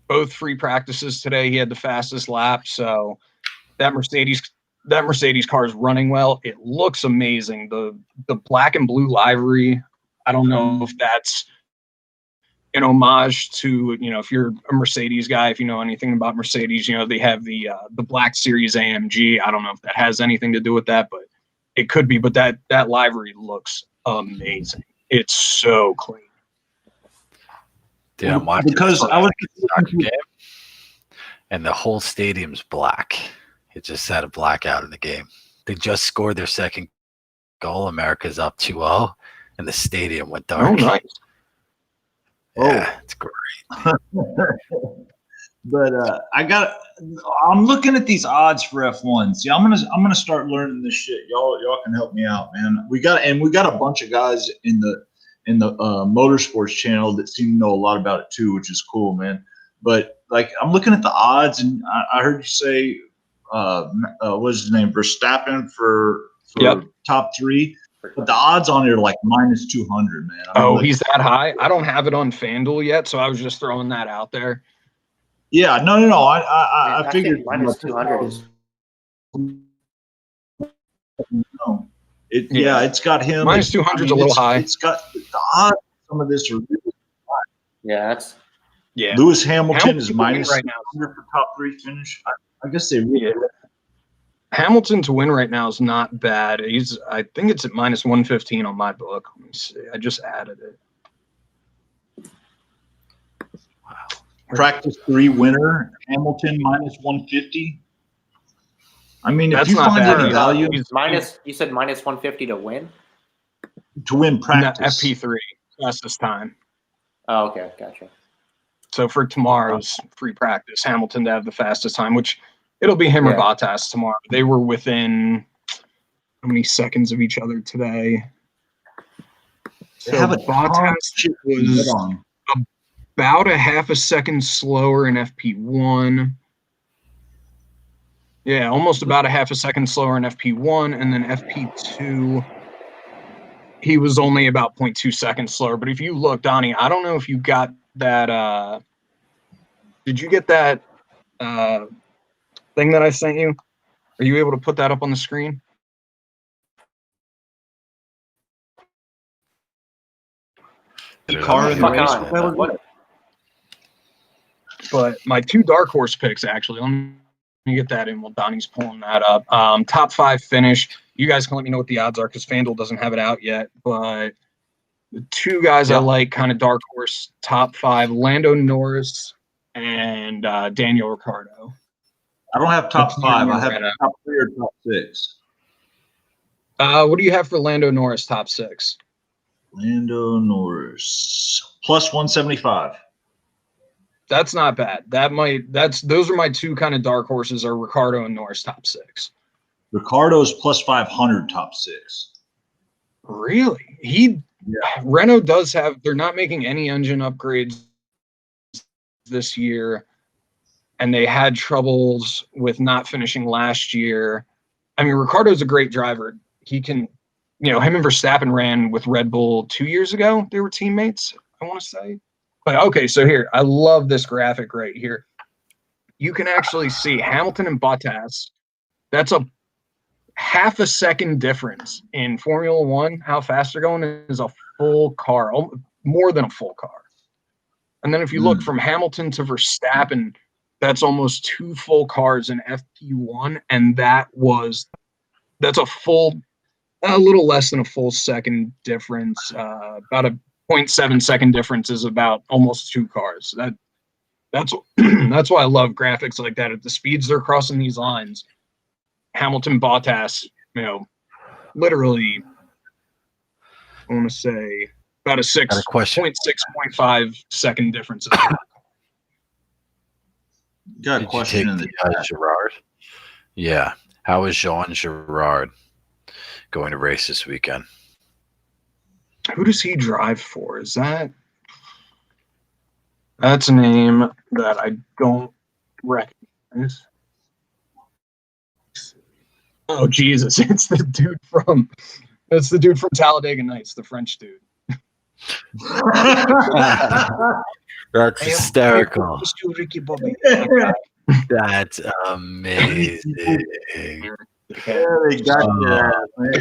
Speaker 2: both free practices today. He had the fastest lap. So that Mercedes car is running well. It looks amazing. The black and blue livery, I don't know if that's an homage to, if you're a Mercedes guy, if you know anything about Mercedes, they have the Black Series AMG. I don't know if that has anything to do with that, but it could be. But that livery looks amazing. It's so clean.
Speaker 5: Dude, I'm watching
Speaker 3: because I was
Speaker 5: game, and the whole stadium's black. It just had a blackout in the game. They just scored their second goal. America's up 2-0, and the stadium went dark.
Speaker 2: Oh, nice.
Speaker 5: Yeah, it's great.
Speaker 3: But I'm looking at these odds for F1. See, I'm gonna start learning this shit. Y'all can help me out, man. We got a bunch of guys in the motorsports channel that seem to know a lot about it too, which is cool, man. But like I'm looking at the odds, and I heard you say what's his name, Verstappen for top 3. But the odds on it are like -200, man.
Speaker 2: He's that high? I don't have it on FanDuel yet, so I was just throwing that out there.
Speaker 3: Yeah, no. I figured
Speaker 4: think minus 200 is.
Speaker 3: No. It's got him.
Speaker 2: Minus 200 is a little high.
Speaker 3: It's got the odds. Some of this are really
Speaker 4: Yeah, that's.
Speaker 2: Yeah.
Speaker 3: Lewis Hamilton is
Speaker 2: to
Speaker 3: minus
Speaker 2: win right now.
Speaker 3: 100 for top 3 finish. I guess they really.
Speaker 2: Hamilton to win right now is not bad. I think it's at minus 115 on my book. Let me see. I just added it.
Speaker 5: Wow.
Speaker 3: Practice 3 winner, Hamilton minus 150. I mean, if
Speaker 2: That's
Speaker 3: you
Speaker 2: not
Speaker 3: find
Speaker 2: bad.
Speaker 3: any value
Speaker 4: You said minus 150 to win?
Speaker 3: to win practice.
Speaker 2: FP3, fastest time.
Speaker 4: Oh, okay, gotcha.
Speaker 2: So for tomorrow's free practice, Hamilton to have the fastest time, which it'll be him or Bottas tomorrow. They were within how many seconds of each other today?
Speaker 3: They have a
Speaker 2: Bottas was about a half a second slower in FP1. Yeah, almost about a half a second slower in FP1, and then FP2, he was only about 0.2 seconds slower. But if you look, Donnie, I don't know if you got that. Did you get that thing that I sent you? Are you able to put that up on the screen?
Speaker 3: Car in the race.
Speaker 2: But my 2 dark horse picks, actually, let me get that in while Donnie's pulling that up. Top 5 finish. You guys can let me know what the odds are because FanDuel doesn't have it out yet. But the 2 guys I like, kind of dark horse, top 5, Lando Norris and Daniel Ricciardo.
Speaker 3: I don't have top 5. I have top 3 or top 6.
Speaker 2: What do you have for Lando Norris top 6?
Speaker 3: Lando Norris plus 175.
Speaker 2: That's not bad. Those are my 2 kind of dark horses are Ricciardo and Norris top 6.
Speaker 3: Ricciardo's plus 500 top 6.
Speaker 2: Really? Renault does have, they're not making any engine upgrades this year, and they had troubles with not finishing last year. I mean, Ricciardo's a great driver. He can, him and Verstappen ran with Red Bull 2 years ago. They were teammates, I want to say. But okay, so here, I love this graphic right here. You can actually see Hamilton and Bottas. That's a half a second difference in Formula One. How fast they're going is a full car, more than a full car. And then if you look from Hamilton to Verstappen, that's almost 2 full cars in FP1, and that's a little less than a full second difference. About a 0.7 second difference is about almost 2 cars. That's that's why I love graphics like that. At the speeds they're crossing these lines, Hamilton, Bottas, literally, I want to say about a 6.5 second difference.
Speaker 3: Got a question in the
Speaker 5: Girard. Yeah. How is Jean Girard going to race this weekend?
Speaker 2: Who does he drive for? That's a name that I don't recognize. Oh Jesus! It's the dude from Talladega Nights, the French dude.
Speaker 5: That's hysterical. That's amazing.
Speaker 3: Yeah, they got your ass, man.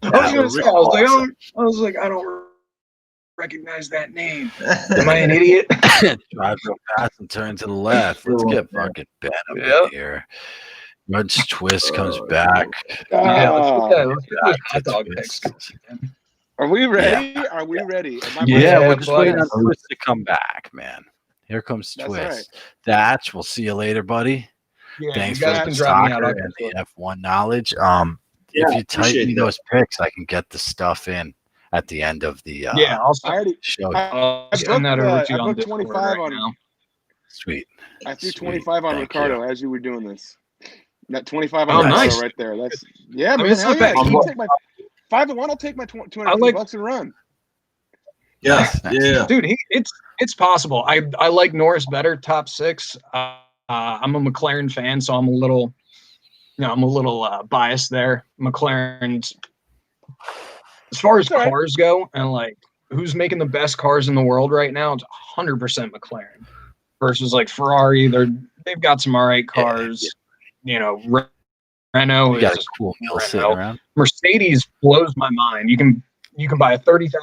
Speaker 2: I was like, I don't recognize that name. Am I an idiot?
Speaker 5: Drive real fast and turn to the left. Let's get fucking Ben up in here. Rud's twist comes back.
Speaker 2: Let's get those hot dog picks.
Speaker 6: Are we ready? Yeah. Are we ready?
Speaker 5: We're just waiting on Twist to come back, man. Here comes Twist.
Speaker 6: Right.
Speaker 5: Thatch, we'll see you later, buddy.
Speaker 2: Yeah,
Speaker 5: thanks for the soccer and the F1 knowledge. If you type me those picks, I can get the stuff in at the end of the
Speaker 2: I'll
Speaker 5: show.
Speaker 2: I'll send that over to you on Discord
Speaker 6: 25
Speaker 2: right now.
Speaker 5: Sweet.
Speaker 6: I threw 25 on Ricardo as you were doing this. That 25
Speaker 2: on
Speaker 6: Ricardo right there. That's man. Hell yeah. You take my 5-1. I'll take my $250 and run.
Speaker 3: Yeah, yeah,
Speaker 2: dude. It's possible. I like Norris better, top 6. I'm a McLaren fan, so I'm a little biased there. McLaren's, as far as cars go, and like who's making the best cars in the world right now, it's 100% McLaren. versus like Ferrari. They've got some all right cars. You know, Renault
Speaker 5: You got
Speaker 2: is
Speaker 5: a cool mill sitting
Speaker 2: Renault.
Speaker 5: around.
Speaker 2: Mercedes blows my mind. You can buy a $30,000 Mercedes,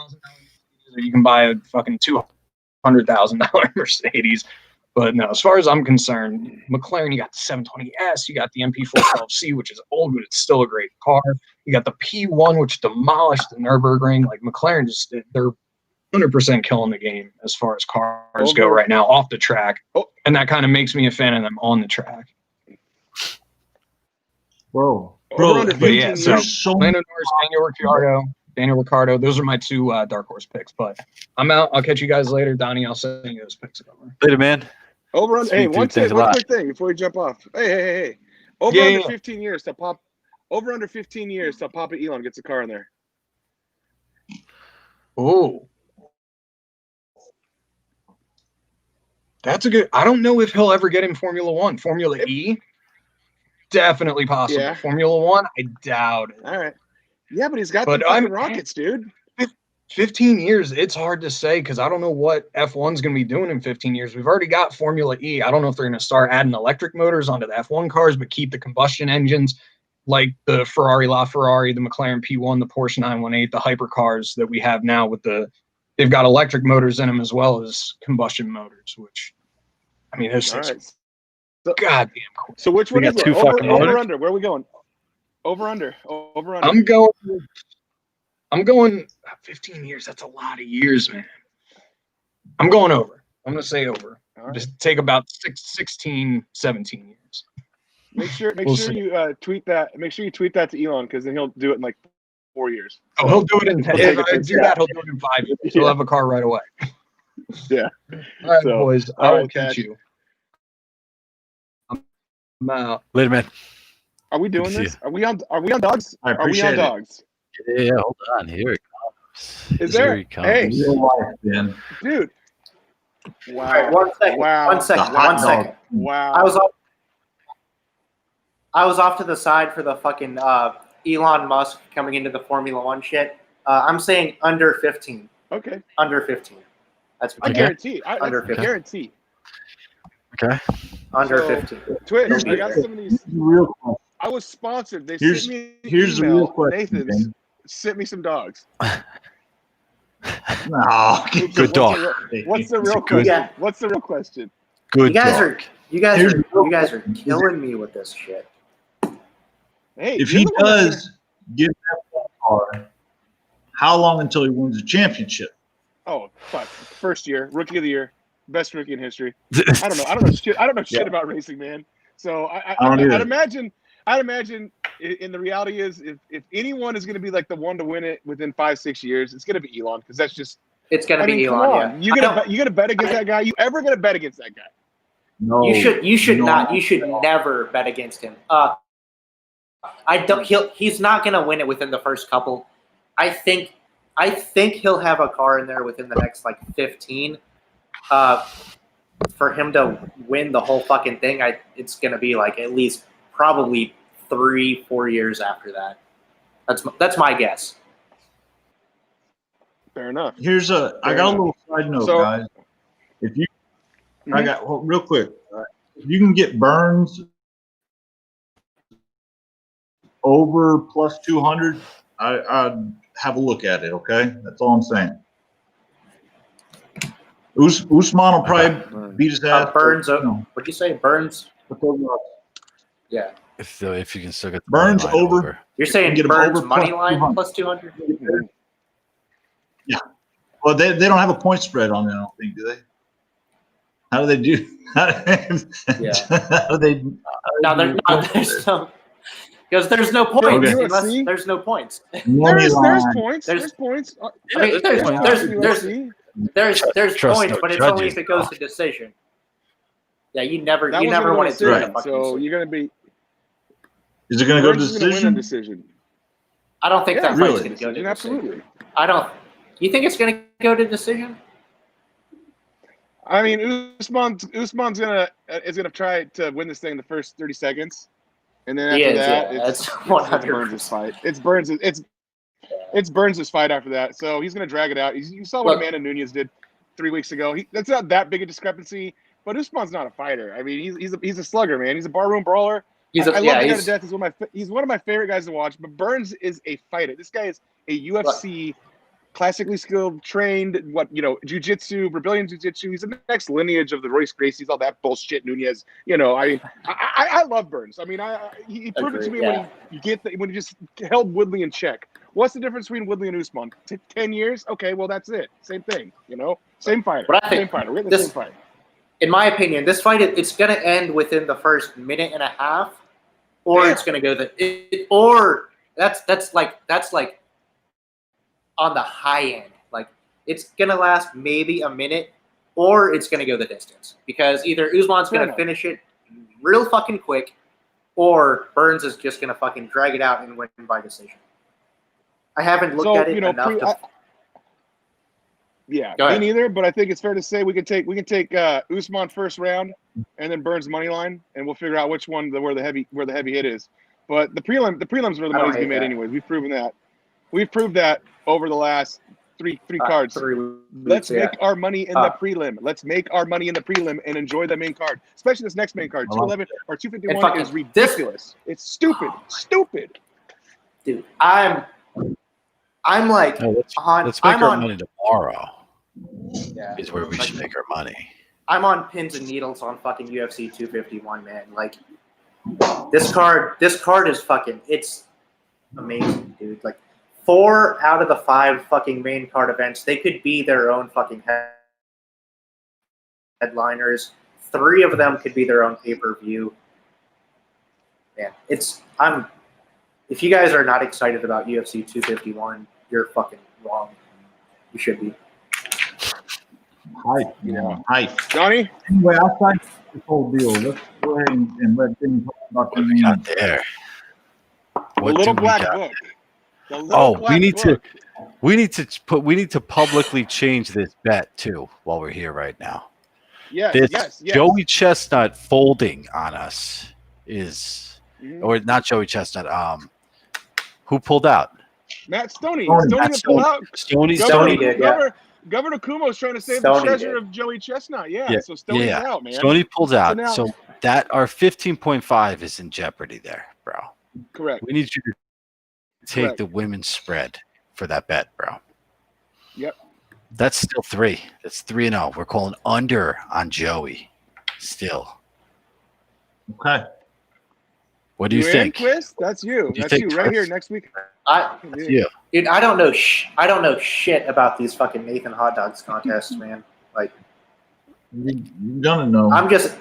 Speaker 2: or you can buy a fucking $200,000 Mercedes. But no, as far as I'm concerned, McLaren, you got the 720S, you got the MP412C, which is old, but it's still a great car. You got the P1, which demolished the Nürburgring. Like McLaren, they're 100% killing the game as far as cars go right now off the track. And that kind of makes me a fan of them on the track.
Speaker 3: Bro,
Speaker 6: under 15
Speaker 2: years.
Speaker 3: so
Speaker 2: Lando Norris, Daniel Ricciardo. Those are my two dark horse picks. But I'm out. I'll catch you guys later. Donnie, I'll send you those picks.
Speaker 5: Later, man.
Speaker 6: Over under. Hey, one quick thing before we jump off. Hey. Over under 15 years to pop. Over under 15 years till Papa Elon gets a car in there.
Speaker 2: Oh, that's a good. I don't know if he'll ever get in Formula One. Formula E, definitely possible.
Speaker 6: Yeah.
Speaker 2: Formula One, I doubt it.
Speaker 6: All right. Yeah, but he's got the fucking rockets, dude.
Speaker 2: 15 years, it's hard to say because I don't know what F1's going to be doing in 15 years. We've already got Formula E. I don't know if they're going to start adding electric motors onto the F1 cars, but keep the combustion engines like the Ferrari LaFerrari, the McLaren P1, the Porsche 918, the hypercars that we have now with they've got electric motors in them as well as combustion motors, which, I mean, those things are goddamn cool.
Speaker 6: So which one
Speaker 5: we
Speaker 6: is
Speaker 5: got
Speaker 6: it?
Speaker 5: two fucking
Speaker 6: Over under. Where are we going? Over under.
Speaker 2: I'm going 15 years. That's a lot of years, man. I'm going over. I'm going to say over. Right. Just take about 16, 17 years.
Speaker 6: Make sure you tweet that. Make sure you tweet that to Elon because then he'll do it in like 4 years.
Speaker 2: Oh, he'll do it in 10 years. If I do that, he'll do it in 5 years. He'll have a car right away.
Speaker 6: Yeah.
Speaker 2: All right, boys. I will catch you. I'm out.
Speaker 5: Later, man.
Speaker 6: Are we doing this? Are we on dogs?
Speaker 3: I appreciate
Speaker 6: dogs?
Speaker 5: Yeah, hold on. Here it comes.
Speaker 6: Is there?
Speaker 5: Here he comes.
Speaker 6: Hey,
Speaker 3: man.
Speaker 6: Dude. Wow.
Speaker 4: Right, 1 second.
Speaker 6: Wow.
Speaker 4: 1 second. 1 second.
Speaker 6: Wow.
Speaker 4: I was off to the side for the fucking Elon Musk coming into the Formula One shit. I'm saying under 15.
Speaker 6: Okay.
Speaker 4: Under 15. That's
Speaker 6: I guarantee.
Speaker 4: Under 15.
Speaker 6: Guarantee.
Speaker 5: Okay.
Speaker 4: Under 15.
Speaker 6: Twitch, I got some of these. I was sponsored. They sent me an email.
Speaker 3: The real question.
Speaker 6: Nathan's sent me some dogs.
Speaker 3: No.
Speaker 5: Good dog.
Speaker 6: What's the real question? Yeah. What's the real question?
Speaker 5: Good
Speaker 4: you guys
Speaker 5: dog.
Speaker 4: You guys are killing me with this shit.
Speaker 6: Hey,
Speaker 3: if he does get that car, how long until he wins the championship?
Speaker 6: Oh, fuck. First year, rookie of the year, best rookie in history. I don't know shit about racing, man. So I'd imagine and the reality is if anyone is going to be like the one to win it within 5-6 years, it's going to be Elon because that's just
Speaker 4: it's going to be Elon.
Speaker 6: Yeah. You gonna bet against that guy? You ever going to bet against that guy?
Speaker 3: No.
Speaker 4: You should not. You should never bet against him. He's not going to win it within the first couple. I think he'll have a car in there within the next like 15. For him to win the whole fucking thing, it's going to be like at least probably 3-4 years after that. That's my guess.
Speaker 6: Fair enough.
Speaker 3: I got a little side note, guys. If you, real quick. If you can get Burns over plus 200, I'd have a look at it. Okay, that's all I'm saying. Usman will probably beat his ass.
Speaker 4: Burns. What'd you say? Burns. Yeah.
Speaker 5: If you can still get the
Speaker 3: Burns over.
Speaker 4: You're saying
Speaker 3: get
Speaker 4: Burns
Speaker 3: over
Speaker 4: money line plus 200?
Speaker 3: Yeah. Well, they don't have a point spread on it, I don't think, do they? How do they do?
Speaker 4: Yeah.
Speaker 3: How do they?
Speaker 4: Because there's no points.
Speaker 6: Okay.
Speaker 4: Unless there's no points.
Speaker 6: There's points. There's points.
Speaker 4: I mean, there's points, but it's only if it goes to decision. Yeah, you never want it to
Speaker 6: go to So you're gonna be.
Speaker 3: Is it gonna go to decision?
Speaker 4: I don't think that fight's gonna go to decision.
Speaker 6: Absolutely.
Speaker 4: I don't. You think it's gonna go to decision?
Speaker 6: I mean, Usman's gonna try to win this thing in the first 30 seconds, and then after that, it's 100%. Burns' fight. It's Burns' fight after that. So he's gonna drag it out. You saw what Amanda Nunes did 3 weeks ago. That's not that big a discrepancy. but Usman's not a fighter. I mean, he's a slugger, man. He's a barroom brawler. I love the guy to death. He's one of my favorite guys to watch. But Burns is a fighter. This guy is a UFC classically skilled, trained, jiu-jitsu, Brazilian jiu-jitsu. He's the next lineage of the Royce Gracies, all that bullshit. Nunez, I love Burns. I mean, he proved it to me when he just held Woodley in check. What's the difference between Woodley and Usman? 10 years? Okay, well that's it. Same thing. Same fighter. Same fighter. We're the same fighter.
Speaker 4: In my opinion, this fight it's going to end within the first minute and a half, or it's going to go that's like on the high end. Like it's going to last maybe a minute, or it's going to go the distance because either Usman's going to finish it real fucking quick, or Burns is just going to fucking drag it out and win by decision. I haven't looked at it enough.
Speaker 6: Yeah, me neither. But I think it's fair to say we can take Usman first round, and then Burns money line, and we'll figure out which one where the heavy hit is. But the prelims where the money's be made anyways. We've proven that. We've proved that over the last three cards. Let's make our money in the prelim. Let's make our money in the prelim and enjoy the main card, especially this next main card. 211 or 251 is ridiculous. It's stupid. Stupid.
Speaker 4: Dude, I'm like
Speaker 5: let's make our money tomorrow. Yeah, is where we should make our money.
Speaker 4: I'm on pins and needles on fucking UFC 251, man. Like this card is fucking. It's amazing, dude. Like 4 out of the 5 fucking main card events, they could be their own fucking headliners. 3 of them could be their own pay-per-view. Man, if you guys are not excited about UFC 251, you're fucking wrong. You should be.
Speaker 3: Hype, hype.
Speaker 6: Johnny?
Speaker 3: Anyway, outside this whole deal, let's go ahead and let them talk about the
Speaker 5: we got there.
Speaker 6: The little black book.
Speaker 5: We need to publicly change this bet too while we're here right now.
Speaker 6: Yes.
Speaker 5: Joey Chestnut folding on us is, or not Joey Chestnut. Who pulled out?
Speaker 6: Matt Stoney. Stoney pulled out.
Speaker 5: Stoney
Speaker 6: did. Governor Kumo's trying to save the treasure of Joey Chestnut. Yeah. So Stoney's out, man.
Speaker 5: Stoney pulls out. So that our 15.5 is in jeopardy there, bro.
Speaker 6: Correct.
Speaker 5: We need you to take the women's spread for that bet, bro.
Speaker 6: Yep.
Speaker 5: That's still 3. That's 3-0. We're calling under on Joey. Still.
Speaker 3: Okay.
Speaker 5: What do you think?
Speaker 6: Chris? That's you. That's you right here next week.
Speaker 4: Dude, I don't know shit about these fucking Nathan hot dogs contests, man. Like,
Speaker 3: you're gonna know.
Speaker 4: I'm just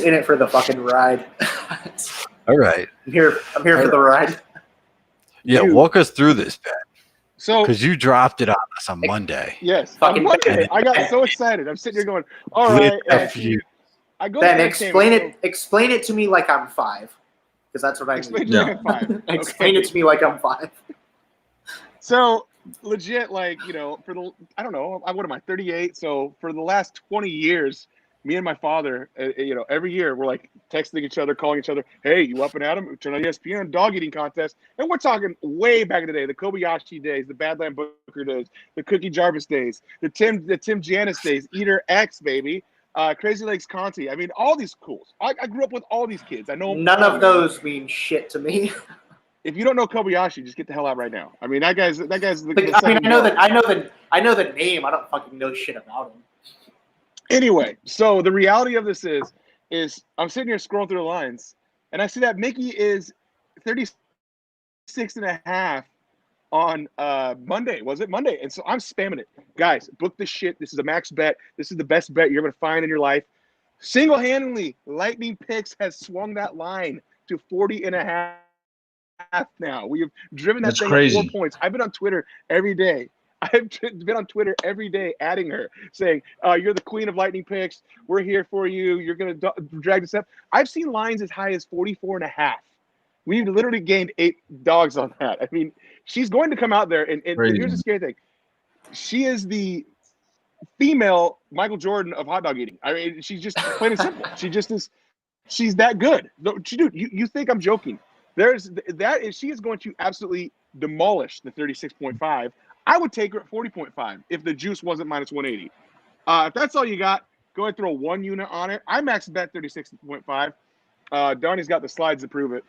Speaker 4: in it for the fucking ride.
Speaker 5: All right.
Speaker 4: I'm here for the ride.
Speaker 5: Yeah, walk us through this, Ben.
Speaker 6: So,
Speaker 5: because you dropped it on us on Monday.
Speaker 6: Yes, on Monday. I got so excited. I'm sitting here going, "All right." I go.
Speaker 4: Ben, explain it to me like I'm 5, because that's what I
Speaker 6: mean.
Speaker 4: Explain it to me like I'm 5.
Speaker 6: So legit, like for the I don't know, what am I 38? So for the last 20 years, me and my father, every year we're like texting each other, calling each other, "Hey, you up and at 'em? Turn on ESPN, dog eating contest." And we're talking way back in the day, the Kobayashi days, the Badland Booker days, the Cookie Jarvis days, the Tim Janis days, Eater X, baby, Crazy Legs Conti. I mean, all these cools. I grew up with all these kids. I know
Speaker 4: none of those mean shit to me.
Speaker 6: If you don't know Kobayashi, just get the hell out right now. I mean, that guy's.
Speaker 4: I know the name. I don't fucking know shit about him.
Speaker 6: Anyway, so the reality of this is I'm sitting here scrolling through the lines, and I see that Mickey is 36.5 on Monday. Was it Monday? And so I'm spamming it. Guys, book this shit. This is a max bet. This is the best bet you're going to find in your life. Single-handedly, Lightning Picks has swung that line to 40.5 now. We have driven that thing
Speaker 3: crazy.
Speaker 6: 4 points. I've been on Twitter every day. I've been on Twitter every day adding her, saying, "You're the queen of Lightning Picks. We're here for you. You're going to drag this up." I've seen lines as high as 44.5. We've literally gained 8 dogs on that. I mean, she's going to come out there, and here's the scary thing. She is the female Michael Jordan of hot dog eating. I mean, she's just plain and simple. She just is. She's that good. Dude, you think I'm joking? She is going to absolutely demolish the 36.5. I would take her at 40.5 if the juice wasn't minus 180. If that's all you got, Go ahead, throw 1 unit on it. I max bet 36.5. Donnie's got the slides to prove it.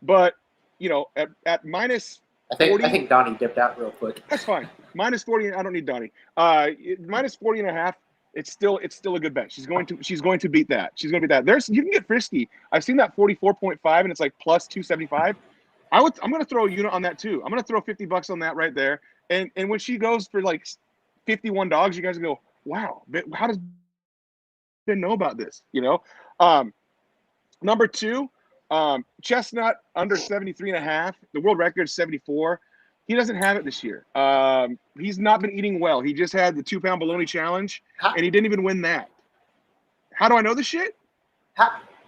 Speaker 6: But you know, at minus
Speaker 4: I think
Speaker 6: 40,
Speaker 4: I think Donnie dipped out real quick.
Speaker 6: that's fine. Minus 40. I don't need Donnie. Minus 40 and a half. It's still a good bet. She's going to beat that. She's going to beat that. You can get frisky. I've seen that 44.5 and it's like plus 275. I'm going to throw a unit on that too. I'm going to throw $50 on that right there. And when she goes for like 51 dogs, you guys go, wow, how does Ben know about this? You know. Number 2, Chestnut under 73.5. The world record is 74. He doesn't have it this year. He's not been eating well. He just had the 2-pound bologna challenge, and he didn't even win that. How do I know this shit?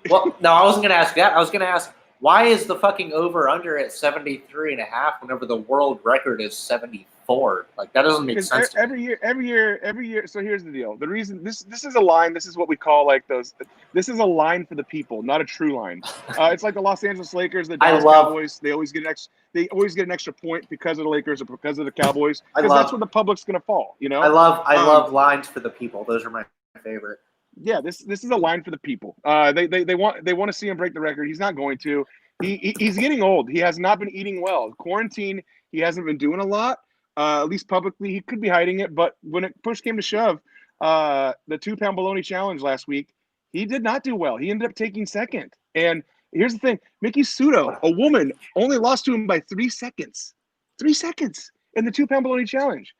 Speaker 4: Well, no, I wasn't going to ask that. I was going to ask, why is the fucking over-under at 73.5 whenever the world record is 74? Like, that doesn't make sense to me.
Speaker 6: Every year. So here's the deal. The reason this is a line. This is what we call like those. This is a line for the people, not a true line. It's like the Los Angeles Lakers, the Dallas Cowboys. They always get an extra point because of the Lakers or because of the Cowboys. Because that's where the public's gonna fall. You know.
Speaker 4: I love lines for the people. Those are my favorite.
Speaker 6: Yeah, this is a line for the people. They want to see him break the record. He's not going to. He's getting old. He has not been eating well. Quarantine. He hasn't been doing a lot. At least publicly, he could be hiding it. But when it push came to shove, the 2-pound bologna challenge last week, he did not do well. He ended up taking second. And here's the thing: Mickey Sudo, a woman, only lost to him by 3 seconds. 3 seconds in the 2-pound bologna challenge.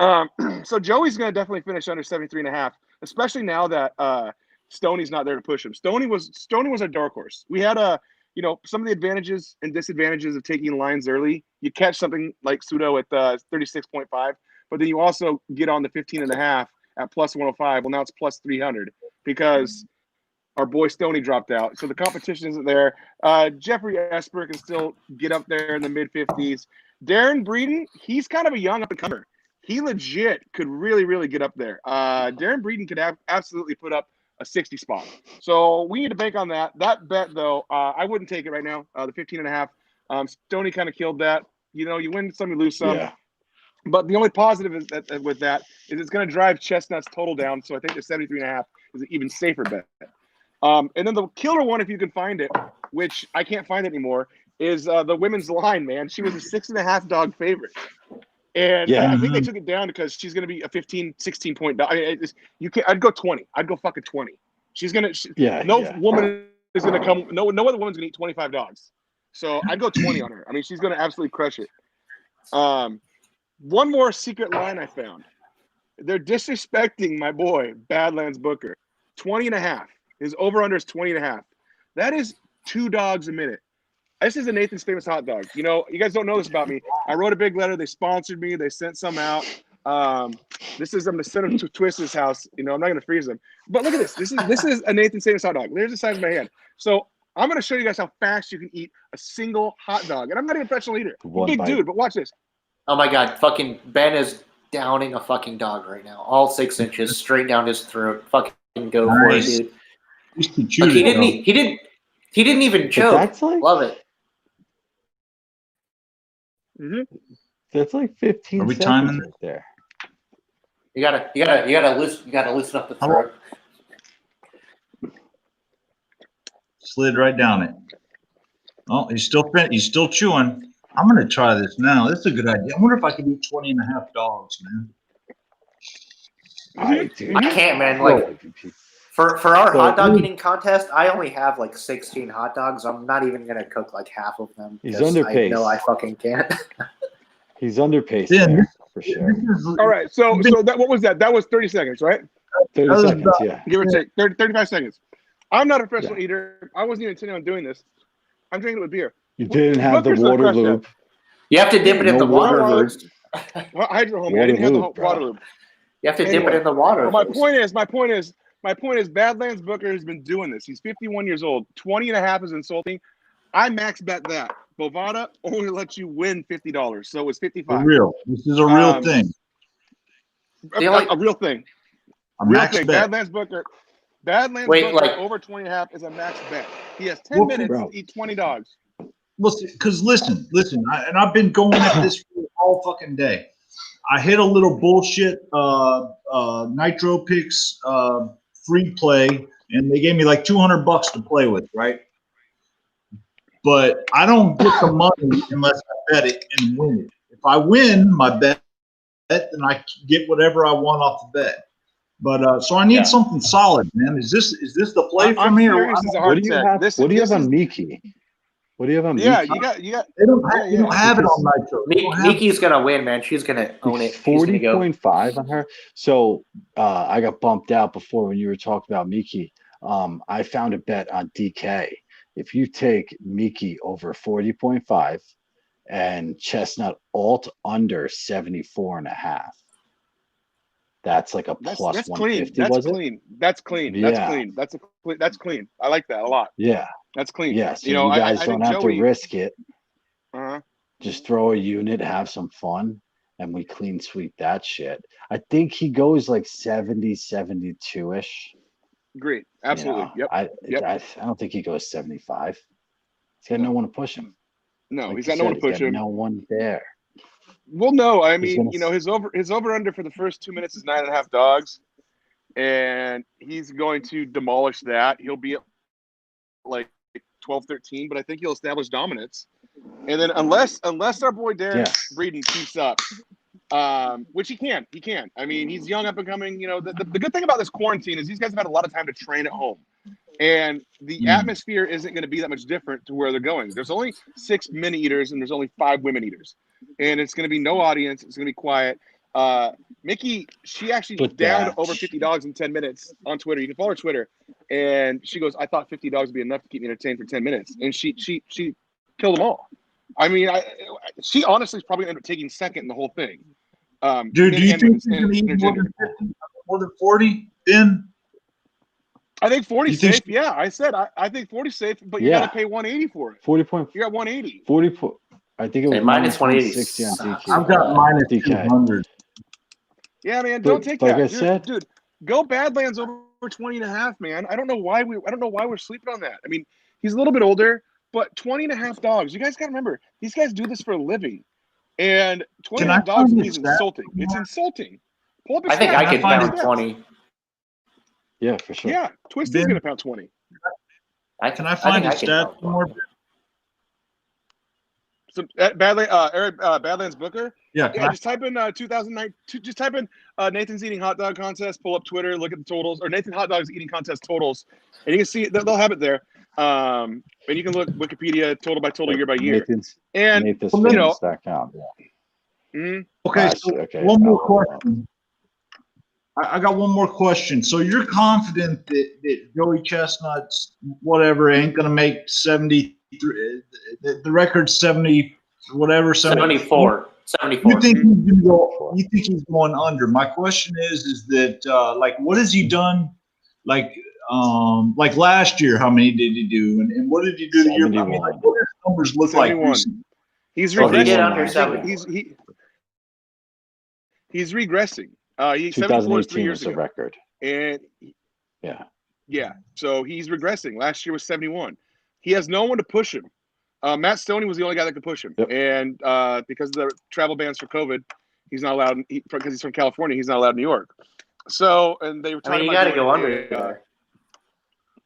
Speaker 6: So Joey's going to definitely finish under 73.5. Especially now that Stoney's not there to push him. Stoney was a dark horse. We had some of the advantages and disadvantages of taking lines early. You catch something like Pseudo at 36.5, but then you also get on the 15.5 at plus 105. Well, now it's plus 300 because our boy Stoney dropped out. So the competition isn't there. Jeffrey Esper can still get up there in the mid 50s. Darren Breeden, he's kind of a young up-and-comer. He legit could really, really get up there. Darren Breeden could absolutely put up a 60 spot. So we need to bank on that. That bet, though, I wouldn't take it right now. The 15.5. Stoney kind of killed that. You know, you win some, you lose some.
Speaker 5: Yeah.
Speaker 6: But the only positive is with that is it's going to drive Chestnut's total down. So I think the 73.5 is an even safer bet. And then the killer one, if you can find it, which I can't find anymore, is the women's line, man. She was a 6.5 dog favorite. And I think they took it down because she's going to be a 15, 16 point dog. I mean, I'd go 20. I'd go fucking 20. She's going to. Woman is going to come. No other woman's going to eat 25 dogs. So I'd go 20 on her. I mean, she's going to absolutely crush it. One more secret line I found. They're disrespecting my boy Badlands Booker. 20.5. His over under is 20.5. That is 2 dogs a minute. This is a Nathan's Famous hot dog. You know, you guys don't know this about me. I wrote a big letter. They sponsored me. They sent some out. I'm going to send them to Twist's house. You know, I'm not going to freeze them. But look at this. This is a Nathan's Famous hot dog. There's the size of my hand. So I'm going to show you guys how fast you can eat a single hot dog. And I'm not even a professional eater. Big dude, but watch this.
Speaker 4: Oh my God, fucking Ben is downing a fucking dog right now. All 6 inches straight down his throat. Fucking go for it, dude. Like, he didn't even choke.
Speaker 5: That's like,
Speaker 4: love it.
Speaker 6: Mm-hmm.
Speaker 5: That's like 15
Speaker 3: Are we
Speaker 5: seconds
Speaker 3: timing?
Speaker 5: right there.
Speaker 4: You gotta loosen up the throat.
Speaker 3: Slid right down it. Oh, he's still chewing. I'm gonna try this now. This is a good idea. I wonder if I could eat 20.5 dogs, man.
Speaker 4: I can't, man. Like for our hot dog eating contest, I only have like 16 hot dogs. I'm not even gonna cook like half of them.
Speaker 5: He's underpaced.
Speaker 4: I know I fucking can't.
Speaker 5: He's underpaced for sure.
Speaker 6: All right. So that what was that? That was 30 seconds, right?
Speaker 5: 30 seconds, yeah.
Speaker 6: Give or take 35 seconds. I'm not a professional eater. I wasn't even intending on doing this. I'm drinking it with beer.
Speaker 5: You didn't have the water lube.
Speaker 4: You have to dip it in the water
Speaker 6: first. Hydro Home. I didn't have the water lube.
Speaker 4: You have to dip it in the water.
Speaker 6: Well, my point is, Badlands Booker has been doing this. He's 51 years old. 20.5 is insulting. I max bet that. Bovada only lets you win $50, so it's 55.
Speaker 3: This is a real thing.
Speaker 6: A real thing.
Speaker 3: A max bet.
Speaker 6: Badlands Booker over 20.5 is a max bet. He has 10 minutes to eat 20 dogs.
Speaker 3: Well, because listen, I've been going at this all fucking day. I hit a little bullshit Nitro Picks free play, and they gave me like $200 to play with, right? But I don't get the money unless I bet it and win it. If I win my bet, then I get whatever I want off the bet. But so I need something solid, man. Is this the play for me? Or
Speaker 7: what do you have? What do you have on Miki? What do you have on Miki?
Speaker 6: Yeah, you got.
Speaker 3: They don't have it on Nitro.
Speaker 4: Miki's gonna win, man. She's gonna own it.
Speaker 7: 40.5 on her. So I got bumped out before when you were talking about Miki. I found a bet on DK. If you take Miki over 40.5 and Chestnut alt under 74.5. That's like a plus
Speaker 6: that's
Speaker 7: 150.
Speaker 6: Clean.
Speaker 7: Was
Speaker 6: that's clean.
Speaker 7: It?
Speaker 6: That's clean.
Speaker 7: Yeah.
Speaker 6: That's clean. That's clean. I like that a lot.
Speaker 7: Yeah.
Speaker 6: That's clean.
Speaker 7: Yeah. So you guys don't have to risk it. Just throw a unit, have some fun, and we clean sweep that shit. I think he goes like 70, 72-ish.
Speaker 6: Great. Absolutely.
Speaker 7: You know, I don't think he goes 75. He's got no one to push him.
Speaker 6: No,
Speaker 7: like
Speaker 6: he's got no one to push him.
Speaker 7: No one there.
Speaker 6: Well, no, I mean, his over under for the first 2 minutes is 9.5 dogs, and he's going to demolish that. He'll be at like 12-13, but I think he'll establish dominance. And then unless our boy Darren Breeden keeps up, which he can. I mean, he's young, up and coming. You know, the good thing about this quarantine is these guys have had a lot of time to train at home. And the atmosphere isn't going to be that much different to where they're going. There's only 6 men eaters and there's only 5 women eaters. And it's going to be no audience. It's going to be quiet. Mickey, she actually downed over 50 dogs in 10 minutes on Twitter. You can follow her Twitter. And she goes, I thought 50 dogs would be enough to keep me entertained for 10 minutes. And she killed them all. I mean, she honestly is probably going to end up taking second in the whole thing.
Speaker 3: Dude, do you think she's going to eat more than 40 then?
Speaker 6: I think 40 safe. Yeah, I said I think 40 safe, but you got to pay 180 for it.
Speaker 7: 40 point.
Speaker 6: You got 180.
Speaker 7: 40. I think it was
Speaker 4: minus
Speaker 7: 160 on DK.
Speaker 3: I've got minus 200.
Speaker 6: Yeah, man, don't take
Speaker 7: like
Speaker 6: that.
Speaker 7: I said,
Speaker 6: dude, go Badlands over 20.5, man. I don't know why we're sleeping on that. I mean, he's a little bit older, but 20.5 dogs. You guys got to remember, these guys do this for a living, and 20.5 dogs is insulting. It's insulting. Pull up
Speaker 4: I think I could pound 20.
Speaker 7: Yeah, for sure.
Speaker 6: Yeah, Twisty's gonna pound 20.
Speaker 3: Can I find his stats more?
Speaker 6: So Badlands Booker.
Speaker 3: Yeah.
Speaker 6: Just type in 2009. Just type in Nathan's eating hot dog contest. Pull up Twitter. Look at the totals, or Nathan hot dogs eating contest totals, and you can see they'll have it there. And you can look Wikipedia total by total, year by year.
Speaker 7: Nathan's
Speaker 6: .com.
Speaker 3: Okay. One more question. I got one more question. So you're confident that Joey Chestnut's whatever ain't gonna make 73? The record's 70, whatever.
Speaker 4: 74.
Speaker 3: You think he's gonna go? You think he's going under? My question is that like what has he done? Like last year, how many did he do? And what did he do the year? I mean, like, what do his numbers look 71. Like?
Speaker 6: He's regressing.
Speaker 4: Under 70.
Speaker 6: He's regressing. He's
Speaker 7: 2018
Speaker 6: is 3 years
Speaker 7: was a record.
Speaker 6: And yeah. So he's regressing. Last year was 71. He has no one to push him. Matt Stoney was the only guy that could push him. Yep. And because of the travel bans for COVID, he's not allowed. Because he's from California, he's not allowed in New York. So, and they were talking
Speaker 4: you got to go under.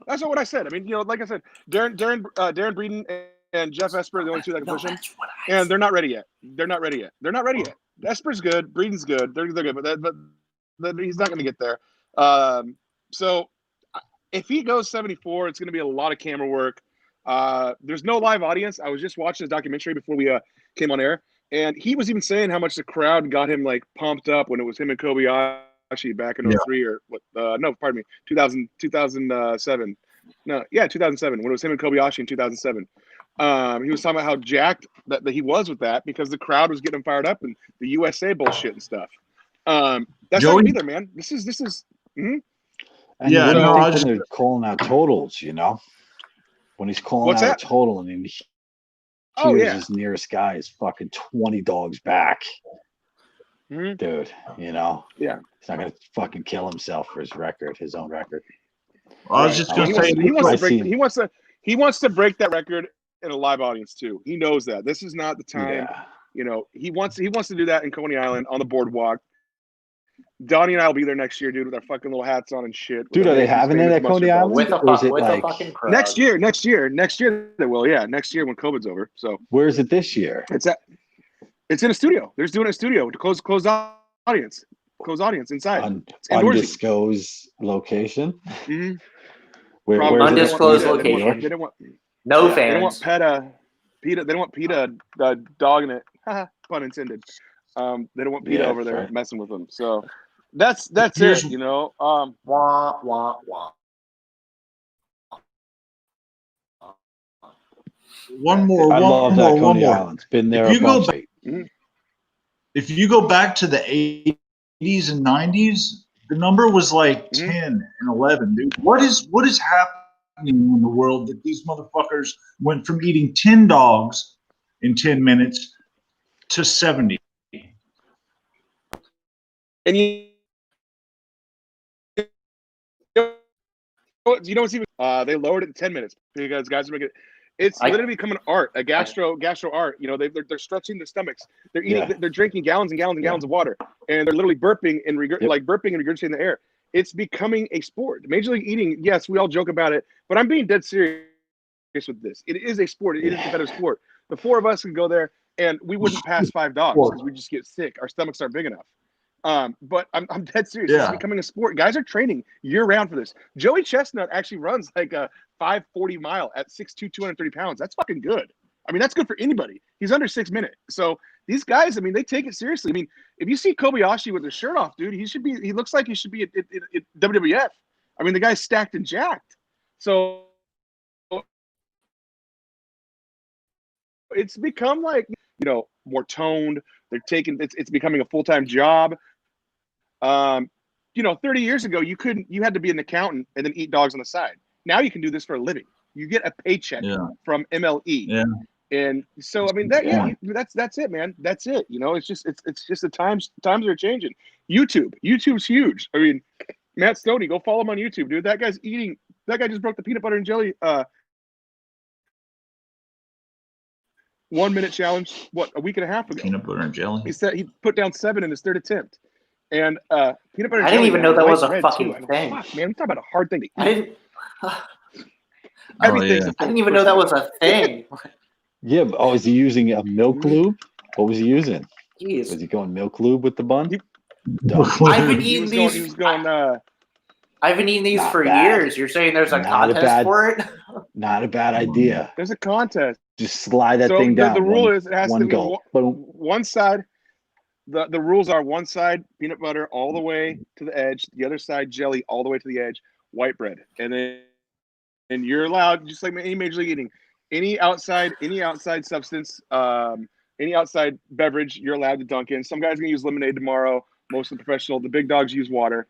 Speaker 6: That's not what I said. I mean, like I said, Darren Breeden and Jeff Esper are the only two that can push him, and they're not ready yet. Esper's good, Breeden's good. They're good, but he's not going to get there. So if he goes 74, it's going to be a lot of camera work. There's no live audience. I was just watching his documentary before we came on air, and he was even saying how much the crowd got him like pumped up when it was him and Kobayashi back in 03 or what? No, pardon me, 2007. No, yeah, 2007 when it was him and Kobayashi in 2007. He was talking about how jacked that he was with that because the crowd was getting him fired up and the USA bullshit and stuff. That's not gonna be there, man. This is. Mm-hmm.
Speaker 7: And when they're calling out totals, when he's calling out a total and he hears his nearest guy is fucking 20 dogs back, dude. He's not gonna fucking kill himself for his own record.
Speaker 3: I was just gonna say
Speaker 6: he wants to break that record in a live audience too. He knows that this is not the time. He wants to do that in Coney Island on the boardwalk. Donnie and I will be there next year, dude, with our fucking little hats on and shit.
Speaker 7: Dude, are they having it at Coney Island?
Speaker 4: With a,
Speaker 7: Or is it
Speaker 4: with
Speaker 7: like
Speaker 4: a fucking crowd.
Speaker 6: Next year they will. Yeah, next year when COVID's over. So
Speaker 7: where is it this year?
Speaker 6: It's in a studio. They're doing a studio to close audience inside.
Speaker 7: Undisclosed location.
Speaker 6: Mm-hmm.
Speaker 7: Where
Speaker 4: Undisclosed
Speaker 7: is it?
Speaker 4: location.
Speaker 6: They don't want
Speaker 4: No fans.
Speaker 6: They don't want PETA. They don't want PETA dogging it. Pun intended. They don't want PETA over there messing with them. So that's it. You know.
Speaker 4: Wah wah wah.
Speaker 3: One more.
Speaker 7: I love that Coney Island. Been there a bunch.
Speaker 3: If you go back to the 80s and 90s, the number was like 10 and 11, dude. What is happening in the world that these motherfuckers went from eating 10 dogs in 10 minutes to 70?
Speaker 6: And you don't see they lowered it in 10 minutes because guys are making it. It's literally becoming art, a gastro art. You know, they're stretching their stomachs. They're eating, they're drinking gallons and gallons and gallons of water, and they're literally burping and regurgitating the air. It's becoming a sport. Major League Eating, yes, we all joke about it, but I'm being dead serious with this. It is a sport. It is a competitive sport. The four of us could go there, and we wouldn't pass 5 dogs because we just get sick. Our stomachs aren't big enough. But I'm dead serious. It's becoming a sport. Guys are training year round for this. Joey Chestnut actually runs like a 5:40 mile at 6'2", 230 pounds. That's fucking good. I mean, that's good for anybody. He's under 6 minutes. So these guys, I mean, they take it seriously. I mean, if you see Kobayashi with his shirt off, dude, he looks like he should be at WWF. I mean, the guy's stacked and jacked. So it's become like, you know, more toned. They're taking it's becoming a full-time job. You know, 30 years ago, you had to be an accountant and then eat dogs on the side. Now you can do this for a living. You get a paycheck from MLE. Yeah. And so, I mean, that's it, man. That's it. You know, it's just the times are changing. YouTube's huge. I mean, Matt Stoney, go follow him on YouTube, dude. That guy just broke the peanut butter and jelly 1 minute challenge, a week and a half ago.
Speaker 3: Peanut butter and jelly.
Speaker 6: He said he put down 7 in his 3rd attempt. And peanut butter and jelly.
Speaker 4: I didn't even know that was a fucking thing.
Speaker 6: Fuck, man, we talk about a hard thing to eat.
Speaker 4: I didn't
Speaker 6: I
Speaker 4: even know that was a thing.
Speaker 7: Yeah, but is he using a milk lube? What was he using?
Speaker 4: Jeez.
Speaker 7: Was he going milk lube with the bun?
Speaker 4: I've been eating these. I've been eating these for years. You're saying there's a contest for it?
Speaker 7: Not a bad idea.
Speaker 6: There's a contest.
Speaker 7: Just slide that thing down.
Speaker 6: The rule is it has to be
Speaker 7: goal.
Speaker 6: one side. The rules are one side peanut butter all the way to the edge, the other side jelly all the way to the edge, white bread, and you're allowed, just like any Major League Eating, any outside substance, any outside beverage, you're allowed to dunk in. Some guys are gonna use lemonade tomorrow. Most of the the big dogs use water.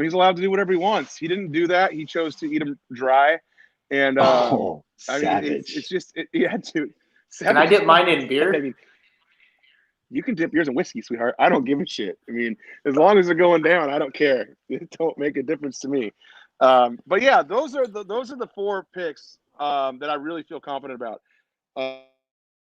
Speaker 6: He's allowed to do whatever he wants. He didn't do that. He chose to eat them dry, and I mean, it's just dude.
Speaker 4: Can I dip mine in beer?
Speaker 6: I mean, you can dip yours in whiskey, sweetheart. I don't give a shit. I mean, as long as they're going down, I don't care. It don't make a difference to me. But yeah, those are the 4 picks that I really feel confident about.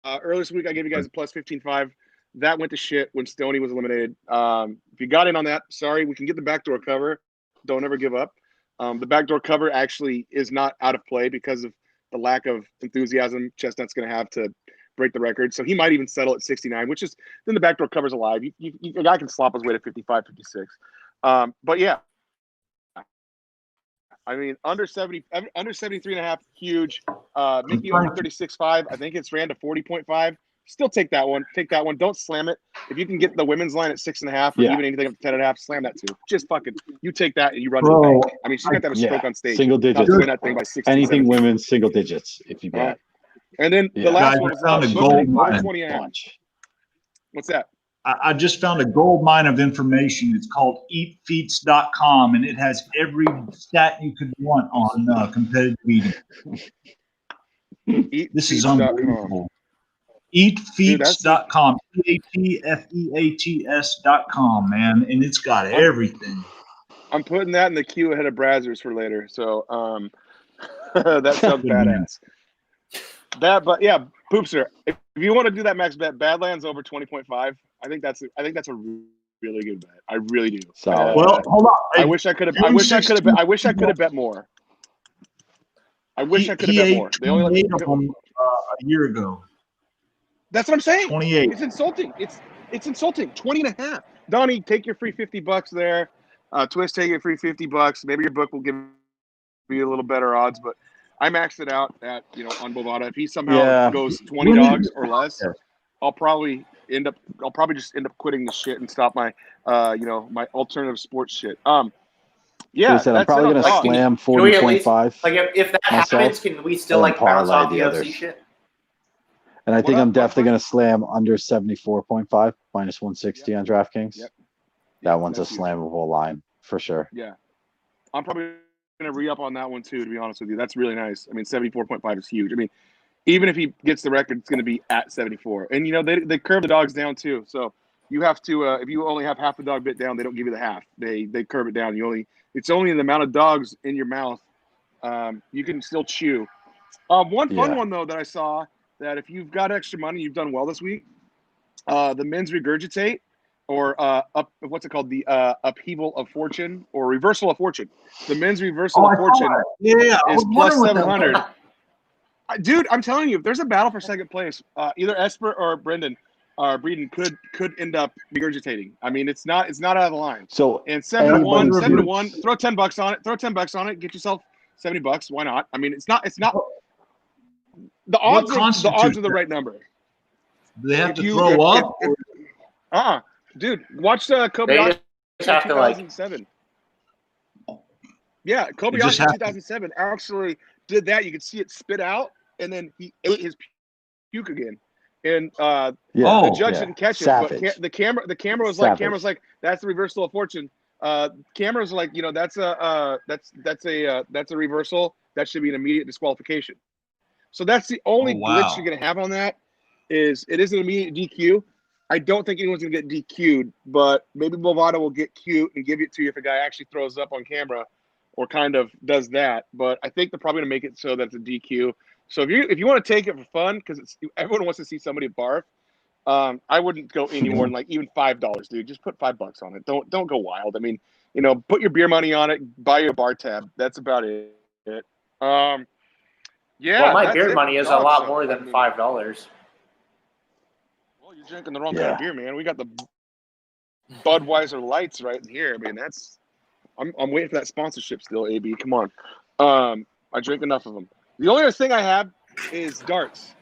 Speaker 6: Earlier this week, I gave you guys a plus 15.5. That went to shit when Stoney was eliminated. If you got in on that, sorry, we can get the backdoor cover. Don't ever give up. The backdoor cover actually is not out of play because of the lack of enthusiasm Chestnut's going to have to break the record. So he might even settle at 69, which is then the backdoor cover's alive. A guy can slop his way to 55, 56. But yeah, I mean, under 73.5, huge. Mickey over 36.5. I think it's ran to 40.5. Still take that one. Don't slam it. If you can get the women's line at 6.5 or even anything up to 10.5, slam that too. Just fucking, you take that and you run to the bank. I mean, she's got to have a stroke on stage.
Speaker 7: Single digits.
Speaker 6: Win that thing by 60,
Speaker 7: anything
Speaker 6: 70.
Speaker 7: women's single digits if you bet.
Speaker 6: And then the last one was
Speaker 3: gold mine.
Speaker 6: 20.5. What's that?
Speaker 3: I just found a gold mine of information. It's called eatfeats.com, and it has every stat you could want on competitive eating. This is unbelievable. Eatfeats.com, EATFEATS.com, man, and it's got everything.
Speaker 6: I'm putting that in the queue ahead of Brazzers for later. So that sounds badass. But yeah, Poopster, if you want to do that max bet, Badlands over 20.5. I think that's a really good bet. I really do.
Speaker 7: Solid.
Speaker 3: Well, hold on.
Speaker 6: I wish I could have. I wish I could have. I wish I could have bet more. I wish I could have bet more. They only
Speaker 3: ate them a year ago.
Speaker 6: That's what I'm saying.
Speaker 3: 28.
Speaker 6: It's insulting. It's insulting. 20.5. Donnie, take your free $50 there. Twist, take your free $50. Maybe your book will give you a little better odds, but I maxed it out at on Bovada. If he somehow goes 20 dogs or less, I'll probably just end up quitting the shit and stop my my alternative sports shit. Yeah,
Speaker 7: said, I'm probably gonna slam 40.5.
Speaker 4: Like if that happens, can we still like bounce off the OC shit?
Speaker 7: And I think I'm definitely going to slam under 74.5 minus 160 on DraftKings. Yep. That one's a slammable line for sure.
Speaker 6: Yeah. I'm probably going to re-up on that one too, to be honest with you. That's really nice. I mean, 74.5 is huge. I mean, even if he gets the record, it's going to be at 74. And, they curve the dogs down too. So you have to, if you only have half the dog bit down, they don't give you the half. They curve it down. It's only the amount of dogs in your mouth. You can still chew. One fun one, though, that I saw, that if you've got extra money, you've done well this week. The men's regurgitate, or what's it called? The upheaval of fortune or reversal of fortune. The men's reversal of fortune is plus 700. Dude, I'm telling you, if there's a battle for second place, either Esper or Brendan or Breeden could end up regurgitating. I mean, it's not out of the line.
Speaker 7: So
Speaker 6: and 7-1, 7-1. Throw $10 on it. Throw $10 on it. Get yourself $70. Why not? I mean, it's not. The odds are the right number.
Speaker 3: Do they have to throw up?
Speaker 6: Dude, watch Kobayashi 2007. Yeah, Kobayashi 2007 actually did that. You could see it spit out, and then he ate his puke again. And the judge didn't catch it, but the camera was like, that's the reversal of fortune. Camera's like, that's a reversal. That should be an immediate disqualification. So that's the only glitch you're going to have on that is it is an immediate DQ. I don't think anyone's going to get DQ'd, but maybe Bovada will get cute and give it to you if a guy actually throws up on camera or kind of does that. But I think they're probably going to make it so that it's a DQ. So if you want to take it for fun, because everyone wants to see somebody barf, I wouldn't go any more than like even $5, dude. Just put $5 on it. Don't go wild. I mean, put your beer money on it, buy your bar tab. That's about it. Yeah.
Speaker 4: Well, my beer money is a lot more than $5.
Speaker 6: Well, you're drinking the wrong kind of beer, man. We got the Budweiser Lights right here. I mean, I'm waiting for that sponsorship still, AB. Come on. I drink enough of them. The only other thing I have is darts.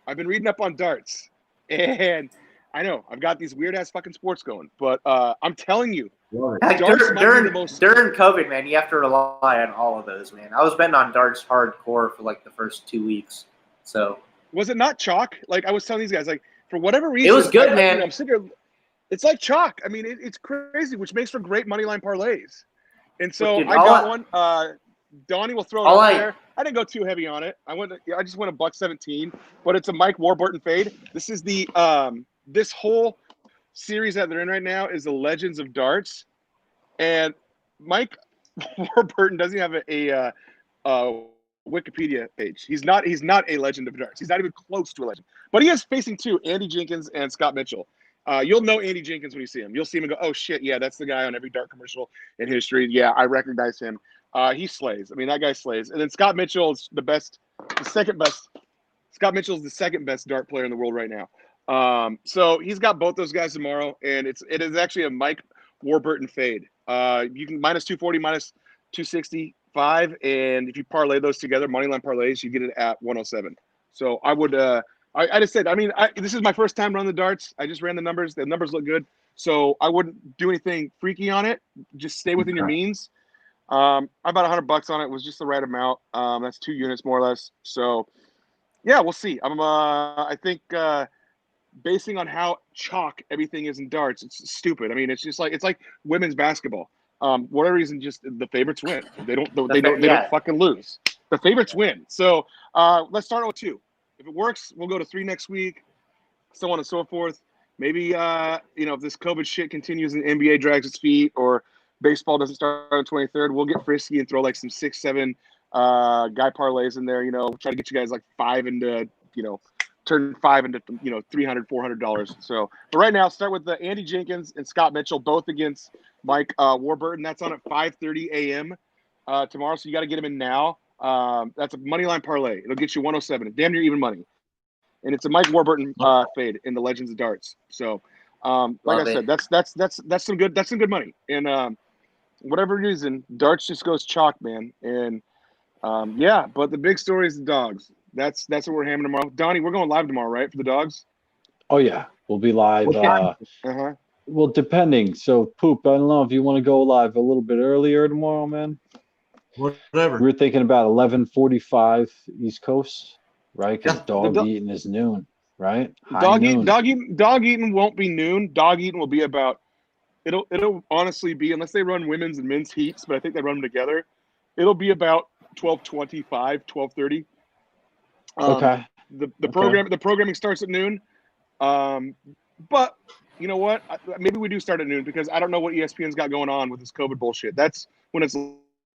Speaker 6: I've been reading up on darts, and I know I've got these weird ass fucking sports going, but I'm telling you,
Speaker 4: during COVID, man, you have to rely on all of those, man. I was betting on darts hardcore for like the first 2 weeks. So
Speaker 6: was it not chalk? Like I was telling these guys, like for whatever reason,
Speaker 4: it was good, man.
Speaker 6: I'm sitting here, it's like chalk. I mean, it's crazy, which makes for great money line parlays. And so I got one. Donnie will throw it out there. I didn't go too heavy on it. I just went $1.17, but it's a Mike Warburton fade. This is the this whole series that they're in right now is the Legends of Darts, and Mike Warburton doesn't have a Wikipedia page. He's not a legend of darts. He's not even close to a legend. But he is facing two, Andy Jenkins and Scott Mitchell. You'll know Andy Jenkins when you see him. You'll see him and go, oh shit, yeah, that's the guy on every dart commercial in history. Yeah, I recognize him. He slays. I mean, that guy slays. And then Scott Mitchell is the second best. Scott Mitchell is the second best dart player in the world right now. So he's got both those guys tomorrow, and it is actually a Mike Warburton fade. You can minus 240, minus 265, and if you parlay those together, moneyline parlays, you get it at 107. So I would, I just said, I mean, this is my first time running the darts. I just ran the numbers. The numbers look good, so I wouldn't do anything freaky on it. Just stay within your means. I about $100 on it. It was just the right amount. That's 2 units more or less. So yeah, we'll see. I think basing on how chalk everything is in darts, it's stupid. I mean, it's just like women's basketball. Whatever reason, just the favorites win. They don't fucking lose. The favorites win. So let's start with 2. If it works, we'll go to 3 next week, so on and so forth. Maybe if this COVID shit continues and the NBA drags its feet, or baseball doesn't start on the 23rd, we'll get frisky and throw like some 6-7 guy parlays in there. Try to get you guys like 5 into turn 5 into $300, $400. So, but right now, start with the Andy Jenkins and Scott Mitchell, both against Mike Warburton. That's on at 5:30 a.m. Tomorrow. So you got to get them in now. That's a money line parlay. It'll get you 107. Damn near even money. And it's a Mike Warburton fade in the Legends of Darts. So, like I said, that's some good money. And whatever reason, darts just goes chalk, man. And yeah, but the big story is the dogs. That's what we're hammering tomorrow. Donnie, we're going live tomorrow, right, for the dogs?
Speaker 7: Oh yeah, we'll be live. Well, depending. So, Poop, I don't know if you want to go live a little bit earlier tomorrow, man.
Speaker 3: Whatever.
Speaker 7: We were thinking about 11:45 East Coast, right? Because dog eating is noon, right?
Speaker 6: Dog eating won't be noon. Dog eating will be about. It'll honestly be, unless they run women's and men's heats, but I think they run them together. It'll be about 12:25, 12:30.
Speaker 7: Okay.
Speaker 6: The programming starts at noon. But you know what? Maybe we do start at noon because I don't know what ESPN's got going on with this COVID bullshit. That's when it's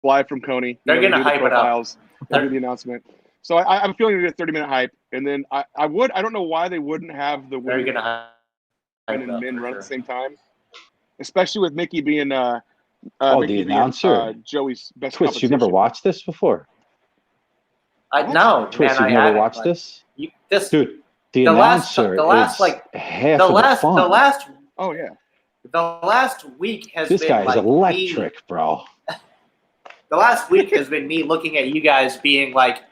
Speaker 6: live from Coney.
Speaker 4: They're gonna hype it up.
Speaker 6: They'll do the announcement. So I'm feeling a 30-minute hype, and then I don't know why they wouldn't have the women and men run at the same time, especially with Mickey being
Speaker 7: the
Speaker 6: Mickey
Speaker 7: announcer,
Speaker 6: Joey's best.
Speaker 7: Twitch, you've never watched this before?
Speaker 4: No,
Speaker 7: Twitch,
Speaker 4: man,
Speaker 7: you've never watched this?
Speaker 6: Dude,
Speaker 7: the announcer is half of the fun.
Speaker 6: Oh yeah.
Speaker 4: The last week has
Speaker 7: this
Speaker 4: been
Speaker 7: guy is
Speaker 4: like
Speaker 7: electric, bro.
Speaker 4: The last week has been me looking at you guys being like,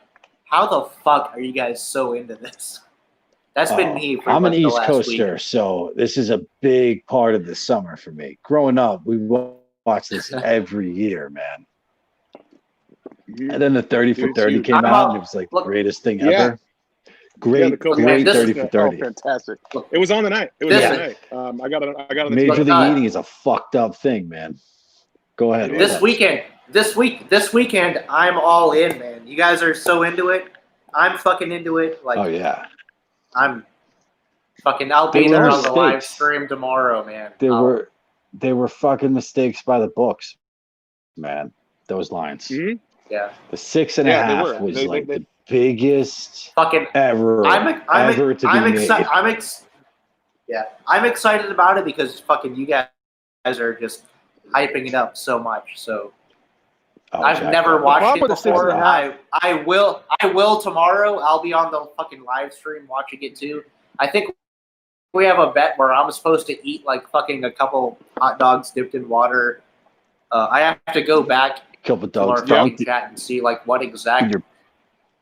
Speaker 4: how the fuck are you guys so into this? That's been me for
Speaker 7: I'm an East
Speaker 4: last
Speaker 7: Coaster,
Speaker 4: week.
Speaker 7: so this is a big part of the summer for me. Growing up, we watched this every year, man. And then the 30 for 30 came out, and it was like the greatest thing ever. Great 30 for 30.
Speaker 6: Oh, fantastic! It was on the night. It was on the night. I got it. On the
Speaker 7: Major League Eating is a fucked up thing, man. Go ahead.
Speaker 4: This weekend, I'm all in, man. You guys are so into it. I'm fucking into it. Like,
Speaker 7: oh yeah.
Speaker 4: I'm fucking. I'll be there on the live stream tomorrow, man.
Speaker 7: They were fucking mistakes by the books, man. Those lines.
Speaker 6: Mm-hmm.
Speaker 4: Yeah.
Speaker 7: The 6.5 was the biggest
Speaker 4: fucking
Speaker 7: ever.
Speaker 4: I'm excited about it because fucking you guys are just hyping it up so much. So I've never watched it before. I will tomorrow. I'll be on the fucking live stream watching it too. I think we have a bet where I'm supposed to eat like fucking a couple hot dogs dipped in water. I have to go back to our fucking chat and see like what exactly.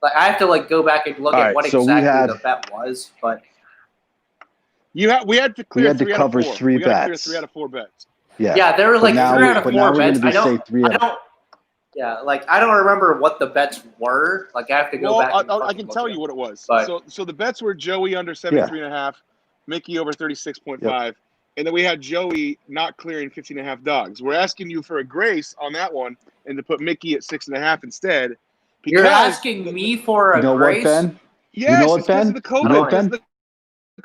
Speaker 4: Like I have to like go back and look at what exactly the bet was, but
Speaker 6: we had to clear.
Speaker 7: We had to cover 3 bets.
Speaker 6: 3 out of 4 bets.
Speaker 4: Yeah, there were like 3 out of 4 bets. I don't remember what the bets were. Like I have to go back.
Speaker 6: I can tell you what it was. So the bets were Joey under 73.5, Mickey over 36.5, and then we had Joey not clearing 15.5 dogs. We're asking you for a grace on that one and to put Mickey at 6.5 instead.
Speaker 4: You're asking me for a grace?
Speaker 7: What, Ben?
Speaker 6: Yes,
Speaker 7: you know what, Ben?
Speaker 6: You know what, Ben?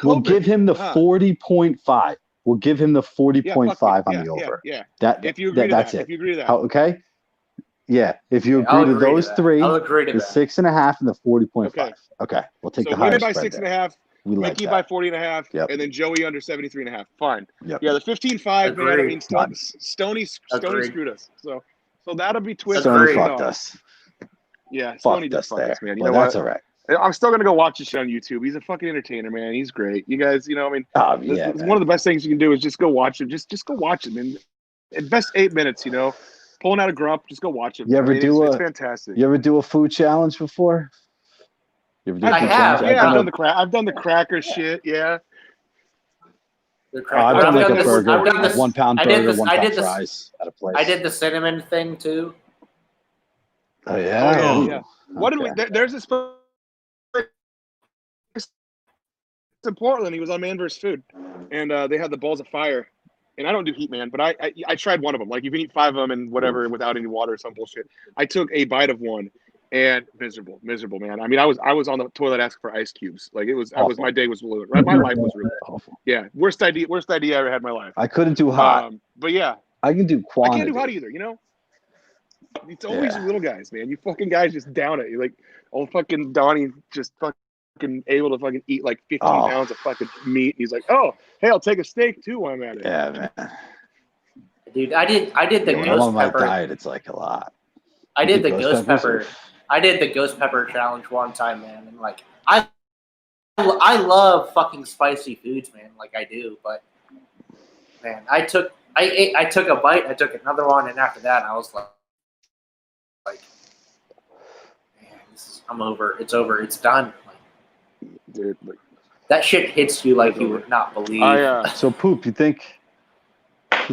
Speaker 7: We'll give him the 40.5. We'll give him the 40.5 on the over.
Speaker 6: Yeah.
Speaker 7: If you agree to
Speaker 6: that. If you agree to that.
Speaker 7: Okay. Yeah. If you agree to those 3,
Speaker 4: I'll agree to
Speaker 7: the 6.5 and the 40.5. Okay. We'll take the higher
Speaker 6: by
Speaker 7: spread
Speaker 6: 6.5. Mickey by 40.5, and then Joey under 73.5. Fine.
Speaker 7: Yep.
Speaker 6: Yeah, the 15.5, man. I mean, Stoney screwed us. So that'll be twisted.
Speaker 7: Stoney fucked us.
Speaker 6: Yeah, Stoney just fucked us, man. You know
Speaker 7: that's
Speaker 6: what?
Speaker 7: all right.
Speaker 6: I'm still gonna go watch this shit on YouTube. He's a fucking entertainer, man. He's great. You guys, I mean, one of the best things you can do is just go watch him. Just go watch him, and at best 8 minutes, pulling out a grump, just go watch him. It's fantastic.
Speaker 7: You ever do a food challenge before? You ever do
Speaker 4: I have.
Speaker 6: Yeah, I've done the cracker shit. Yeah.
Speaker 7: I've done like a burger, like 1 pound burger, 1 pound fries at a place.
Speaker 4: I did the cinnamon thing too.
Speaker 7: Oh yeah.
Speaker 6: Yeah. What did we? There's this in Portland. He was on Man vs. Food, and they had the balls of fire. And I don't do heat, man, but I tried one of them. Like you can eat 5 of them and whatever without any water or some bullshit. I took a bite of one, and miserable, man. I mean, I was on the toilet asking for ice cubes. Like my day was ruined. Right, my life was ruined. Awful. Yeah, worst idea I ever had in my life.
Speaker 7: I couldn't do hot.
Speaker 6: But yeah,
Speaker 7: I can do quantity.
Speaker 6: I can't do hot either. It's always you little guys, man. You fucking guys just down it. You're like old fucking Donnie just fucking able to fucking eat like 15 pounds of fucking meat. He's like, oh, hey, I'll take a steak too while I'm at it.
Speaker 7: Yeah, man.
Speaker 4: Dude, I did the
Speaker 7: When I'm
Speaker 4: ghost
Speaker 7: on my
Speaker 4: pepper.
Speaker 7: diet, it's like a lot.
Speaker 4: I did the
Speaker 7: Ghost
Speaker 4: ghost
Speaker 7: peppers
Speaker 4: pepper. I did the ghost pepper challenge one time, man, and like I love fucking spicy foods, man, like I do. But man, I took a bite, I took another one, and after that, I was like, man, I'm over. It's over. It's done. Like,
Speaker 6: Dude, like,
Speaker 4: that shit hits you like you would not believe.
Speaker 7: So, Poop, you think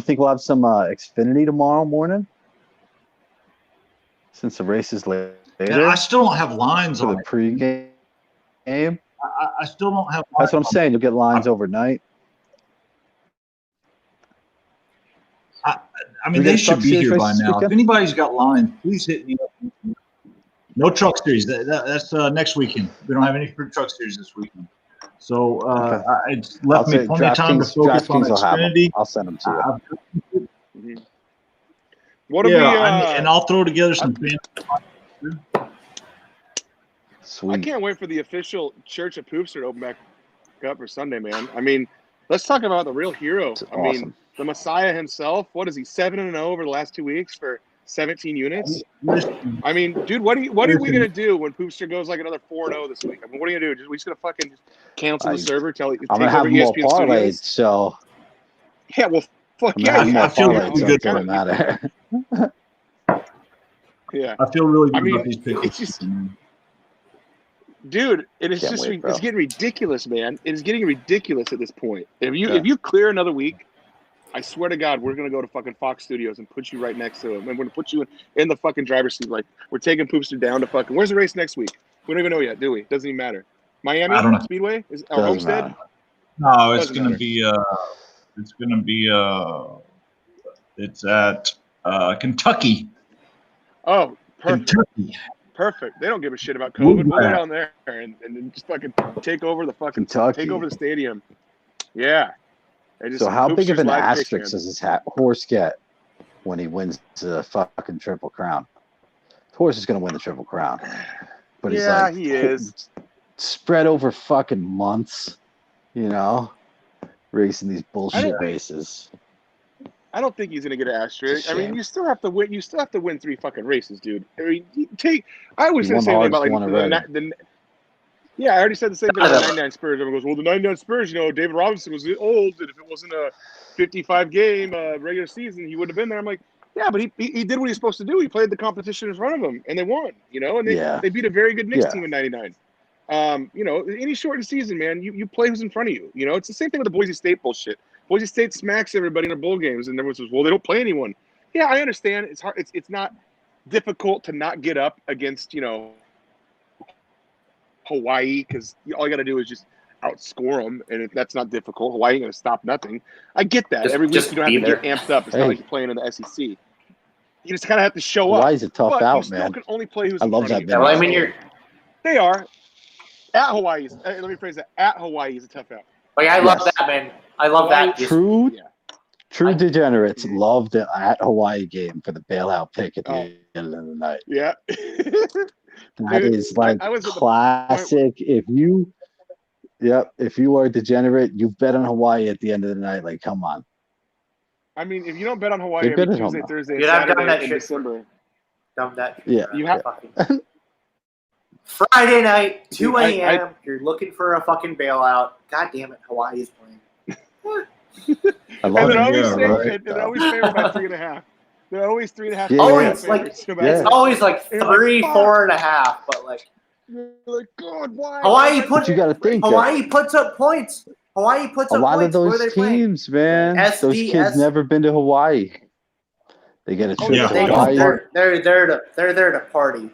Speaker 7: we'll have some Xfinity tomorrow morning? Since the race is later?
Speaker 3: And I still don't have lines
Speaker 7: for
Speaker 3: on
Speaker 7: the pregame.
Speaker 3: I still don't have lines.
Speaker 7: That's what I'm saying. You'll get lines overnight.
Speaker 3: I mean, they should be here by now. If anybody's got lines, please hit me up. No truck series. That's next weekend. We don't have any truck series this weekend. So it's left me plenty of time to focus on Xfinity.
Speaker 7: I'll send them to you.
Speaker 3: And I'll throw together some
Speaker 7: Sweet.
Speaker 6: I can't wait for the official Church of Poopster to open back up for Sunday, man. I mean, let's talk about the real hero.
Speaker 7: It's
Speaker 6: I mean, the Messiah himself. What is he, 7-0 over the last 2 weeks for 17 units? I mean, dude, what are we gonna do when Poopster goes like another 4-0 this week? I mean, what are you gonna do? We just gonna fucking cancel the server? I'm
Speaker 7: gonna have them all parlayed, so
Speaker 6: yeah, well, fuck
Speaker 7: yeah.
Speaker 3: I feel really good.
Speaker 7: It doesn't matter.
Speaker 6: Yeah,
Speaker 3: I feel really good about these picks.
Speaker 6: It's just, dude, it's getting ridiculous, man. It is getting ridiculous at this point. If you clear another week, I swear to God, we're gonna go to fucking Fox Studios and put you right next to him, and we're gonna put you in the fucking driver's seat. Like, we're taking Poopster down to fucking. Where's the race next week? We don't even know yet, do we? Doesn't even matter. Miami
Speaker 3: I don't know.
Speaker 6: Speedway or Homestead?
Speaker 7: Matter.
Speaker 3: No, it's gonna be. It's at Kentucky.
Speaker 6: Oh, perfect.
Speaker 3: Kentucky.
Speaker 6: Perfect. They don't give a shit about COVID. We'll go down there and just fucking take over the fucking
Speaker 7: Kentucky.
Speaker 6: Take over the stadium. Yeah.
Speaker 7: So how big of an asterisk does his horse get when he wins the fucking Triple Crown? The horse is going to win the Triple Crown. But he's like,
Speaker 6: he is.
Speaker 7: Spread over fucking months, racing these bullshit races.
Speaker 6: I don't think he's going to get an asterisk. I mean, you still have to win. You still have to win 3 fucking races, dude. I mean, I was going to say about like yeah, I already said the same thing about the 99 Spurs. Everyone goes, well, the 99 Spurs, David Robinson was old, and if it wasn't a 55-game regular season, he would have been there. I'm like, yeah, but he did what he was supposed to do. He played the competition in front of him, and they won, and they beat a very good Knicks team in 99. Any shortened season, man, you play who's in front of you. It's the same thing with the Boise State bullshit. Boise State smacks everybody in their bowl games, and everyone says, well, they don't play anyone. Yeah, I understand. It's hard. It's not difficult to not get up against, Hawaii, because all you got to do is just outscore them, and if that's not difficult, Hawaii ain't going to stop nothing. I get that. Every week you don't have to get amped up. It's not like you're playing in the SEC. You just kind of have to show up.
Speaker 7: Hawaii's a tough out,
Speaker 6: you
Speaker 7: man.
Speaker 6: still can only play who's
Speaker 7: I
Speaker 6: in
Speaker 7: love
Speaker 6: front
Speaker 7: that.
Speaker 6: of you.
Speaker 4: I mean,
Speaker 6: they are. At Hawaii, let me phrase that. At Hawaii is a tough out.
Speaker 4: Like, I love that, man. I love that.
Speaker 7: True degenerates love the at Hawaii game for the bailout pick at the end of the night.
Speaker 6: Yeah.
Speaker 7: That is like classic. If you are a degenerate, you bet on Hawaii at the end of the night. Like, come on.
Speaker 6: I mean, if you don't bet on Hawaii every Tuesday, Thursday, and Saturday in December.
Speaker 4: Done that.
Speaker 7: Yeah.
Speaker 6: You have
Speaker 4: Friday night, 2 a.m. You're looking for a fucking bailout. God damn it, Hawaii is playing.
Speaker 7: I love
Speaker 6: and
Speaker 7: it.
Speaker 6: they're always favored by 3.5. They're always 3.5.
Speaker 4: It's always like 3, 4.5. But like,
Speaker 6: you're like, God, why?
Speaker 7: Hawaii
Speaker 4: puts up points. Hawaii puts up points.
Speaker 7: A lot of those teams, man. Those kids never been to Hawaii. They get a trip to Hawaii.
Speaker 4: They're there to party.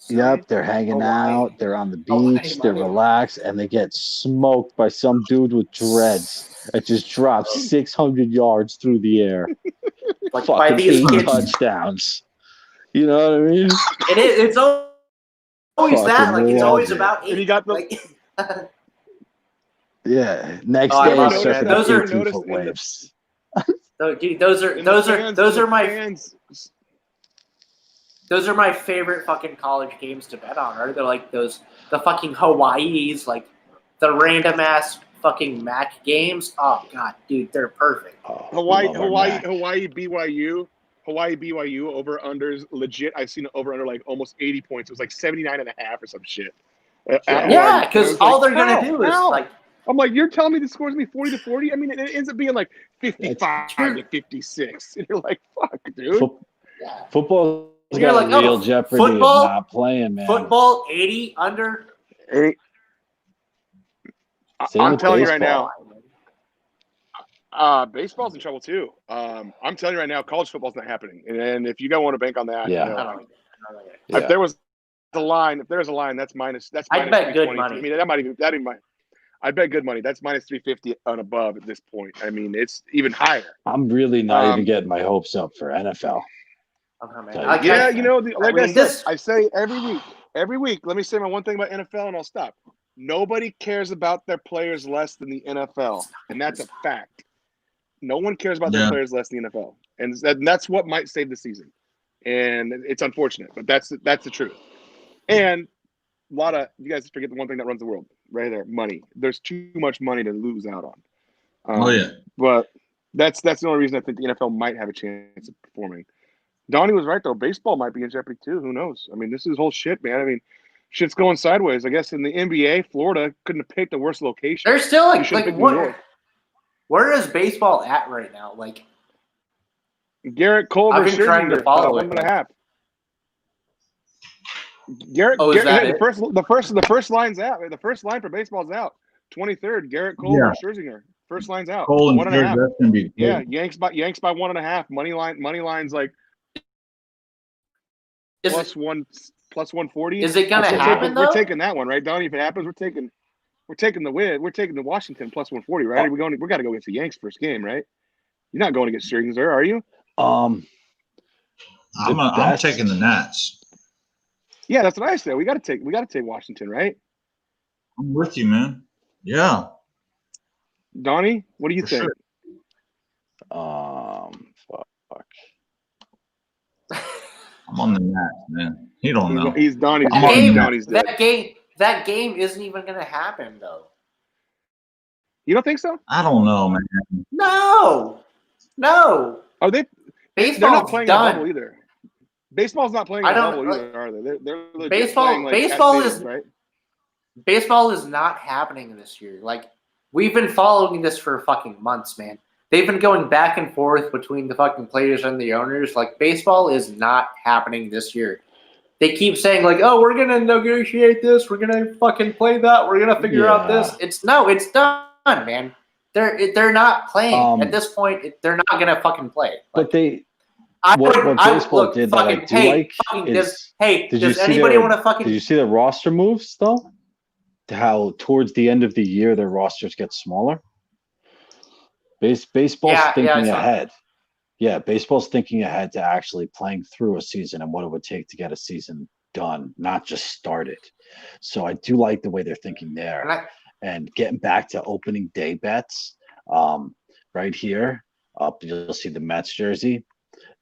Speaker 7: Yep, they're hanging out. They're on the beach. They're relaxed, and they get smoked by some dude with dreads that just drops 600 yards through the air.
Speaker 4: Like
Speaker 7: fucking 8 touchdowns. You know what I mean?
Speaker 4: It's always that. Like, it's always about 8.
Speaker 6: And you got the.
Speaker 7: Yeah. Next day, surfing
Speaker 4: those
Speaker 7: the
Speaker 4: are
Speaker 7: 18-foot waves.
Speaker 4: Dude, those are my fans. Those are my favorite fucking college games to bet on. Are they like those the fucking Hawaiis, like the random ass fucking MAC games. Oh god, dude, they're perfect.
Speaker 7: Oh,
Speaker 6: Hawaii BYU over unders legit. I've seen it over under like almost 80 points. It was like 79.5 or some shit.
Speaker 4: Yeah, because all they're gonna do is like.
Speaker 6: I'm like, you're telling me the score's gonna be 40 to 40? I mean, it ends up being like 55 to 56. And you're like, fuck, dude.
Speaker 7: Football
Speaker 4: You're
Speaker 7: got
Speaker 4: like,
Speaker 7: real jeopardy
Speaker 4: football,
Speaker 7: of not playing, man.
Speaker 4: Football 80 under.
Speaker 6: I'm telling you right now. Baseball's in trouble too. I'm telling you right now, college football's not happening. And if you don't want to bank on that, if there was a line, that's minus.
Speaker 4: I'd bet good money.
Speaker 6: I mean, that ain't my. I'd bet good money. That's minus 350 and above at this point. I mean, it's even higher.
Speaker 7: I'm really not even getting my hopes up for NFL.
Speaker 6: Yeah, you know, I say every week. Let me say my one thing about NFL, and I'll stop. Nobody cares about their players less than the NFL, and that's a fact. No one cares about their players less than the NFL, and that's what might save the season. And it's unfortunate, but that's the truth. And a lot of you guys forget the one thing that runs the world right there: money. There's too much money to lose out on. But that's the only reason I think the NFL might have a chance of performing. Donnie was right though. Baseball might be in jeopardy too. Who knows? I mean, this is whole shit, man. I mean, shit's going sideways. I guess in the NBA, Florida couldn't have picked a worse location.
Speaker 4: They're still like what? Where is baseball at right now? Like
Speaker 6: Garrett Cole.
Speaker 4: I've been trying to follow it.
Speaker 6: 1.5. Garrett. The first line's out. The first line for baseball's out. 23rd. Garrett Cole and Scherzinger. First line's out.
Speaker 3: Cole and
Speaker 6: 1.5.
Speaker 3: That's gonna be
Speaker 6: Yanks by 1.5. Money line's like plus 140.
Speaker 4: Is it gonna happen though?
Speaker 6: We're taking that one, right, Donnie? If it happens, we're taking the win. We're taking the Washington plus 140, right? We got to go against the Yanks first game, right? You're not going against Scherzinger, are you?
Speaker 3: I'm taking the Nats.
Speaker 6: Yeah, that's what I said. We got to take Washington, right?
Speaker 3: I'm with you, man. Yeah.
Speaker 6: Donnie, what do you think?
Speaker 3: Sure.
Speaker 7: Fuck.
Speaker 3: I'm on the Nats, man. He don't know.
Speaker 6: He's Donnie's.
Speaker 4: That game isn't even going to happen, though.
Speaker 6: You don't think so?
Speaker 3: I don't know, man.
Speaker 4: No.
Speaker 6: Are they?
Speaker 4: Baseball's
Speaker 6: they're not playing
Speaker 4: done.
Speaker 6: a bubble either. Baseball's not playing a bubble either, are they? They're
Speaker 4: baseball.
Speaker 6: Like
Speaker 4: baseball
Speaker 6: stadiums,
Speaker 4: is
Speaker 6: right.
Speaker 4: Baseball is not happening this year. Like we've been following this for fucking months, man. They've been going back and forth between the fucking players and the owners. Like baseball is not happening this year. They keep saying like, "Oh, we're gonna negotiate this. We're gonna fucking play that. We're gonna figure out this." It's done, man. They're not playing at this point. They're not gonna fucking play.
Speaker 7: But what baseball did that I do like is,
Speaker 4: does anybody want to fucking?
Speaker 7: Did you see the roster moves though? How towards the end of the year their rosters get smaller. Baseball's thinking ahead. Yeah, baseball's thinking ahead to actually playing through a season and what it would take to get a season done, not just started. So I do like the way they're thinking there. And getting back to opening day bets, right here, you'll see the Mets jersey.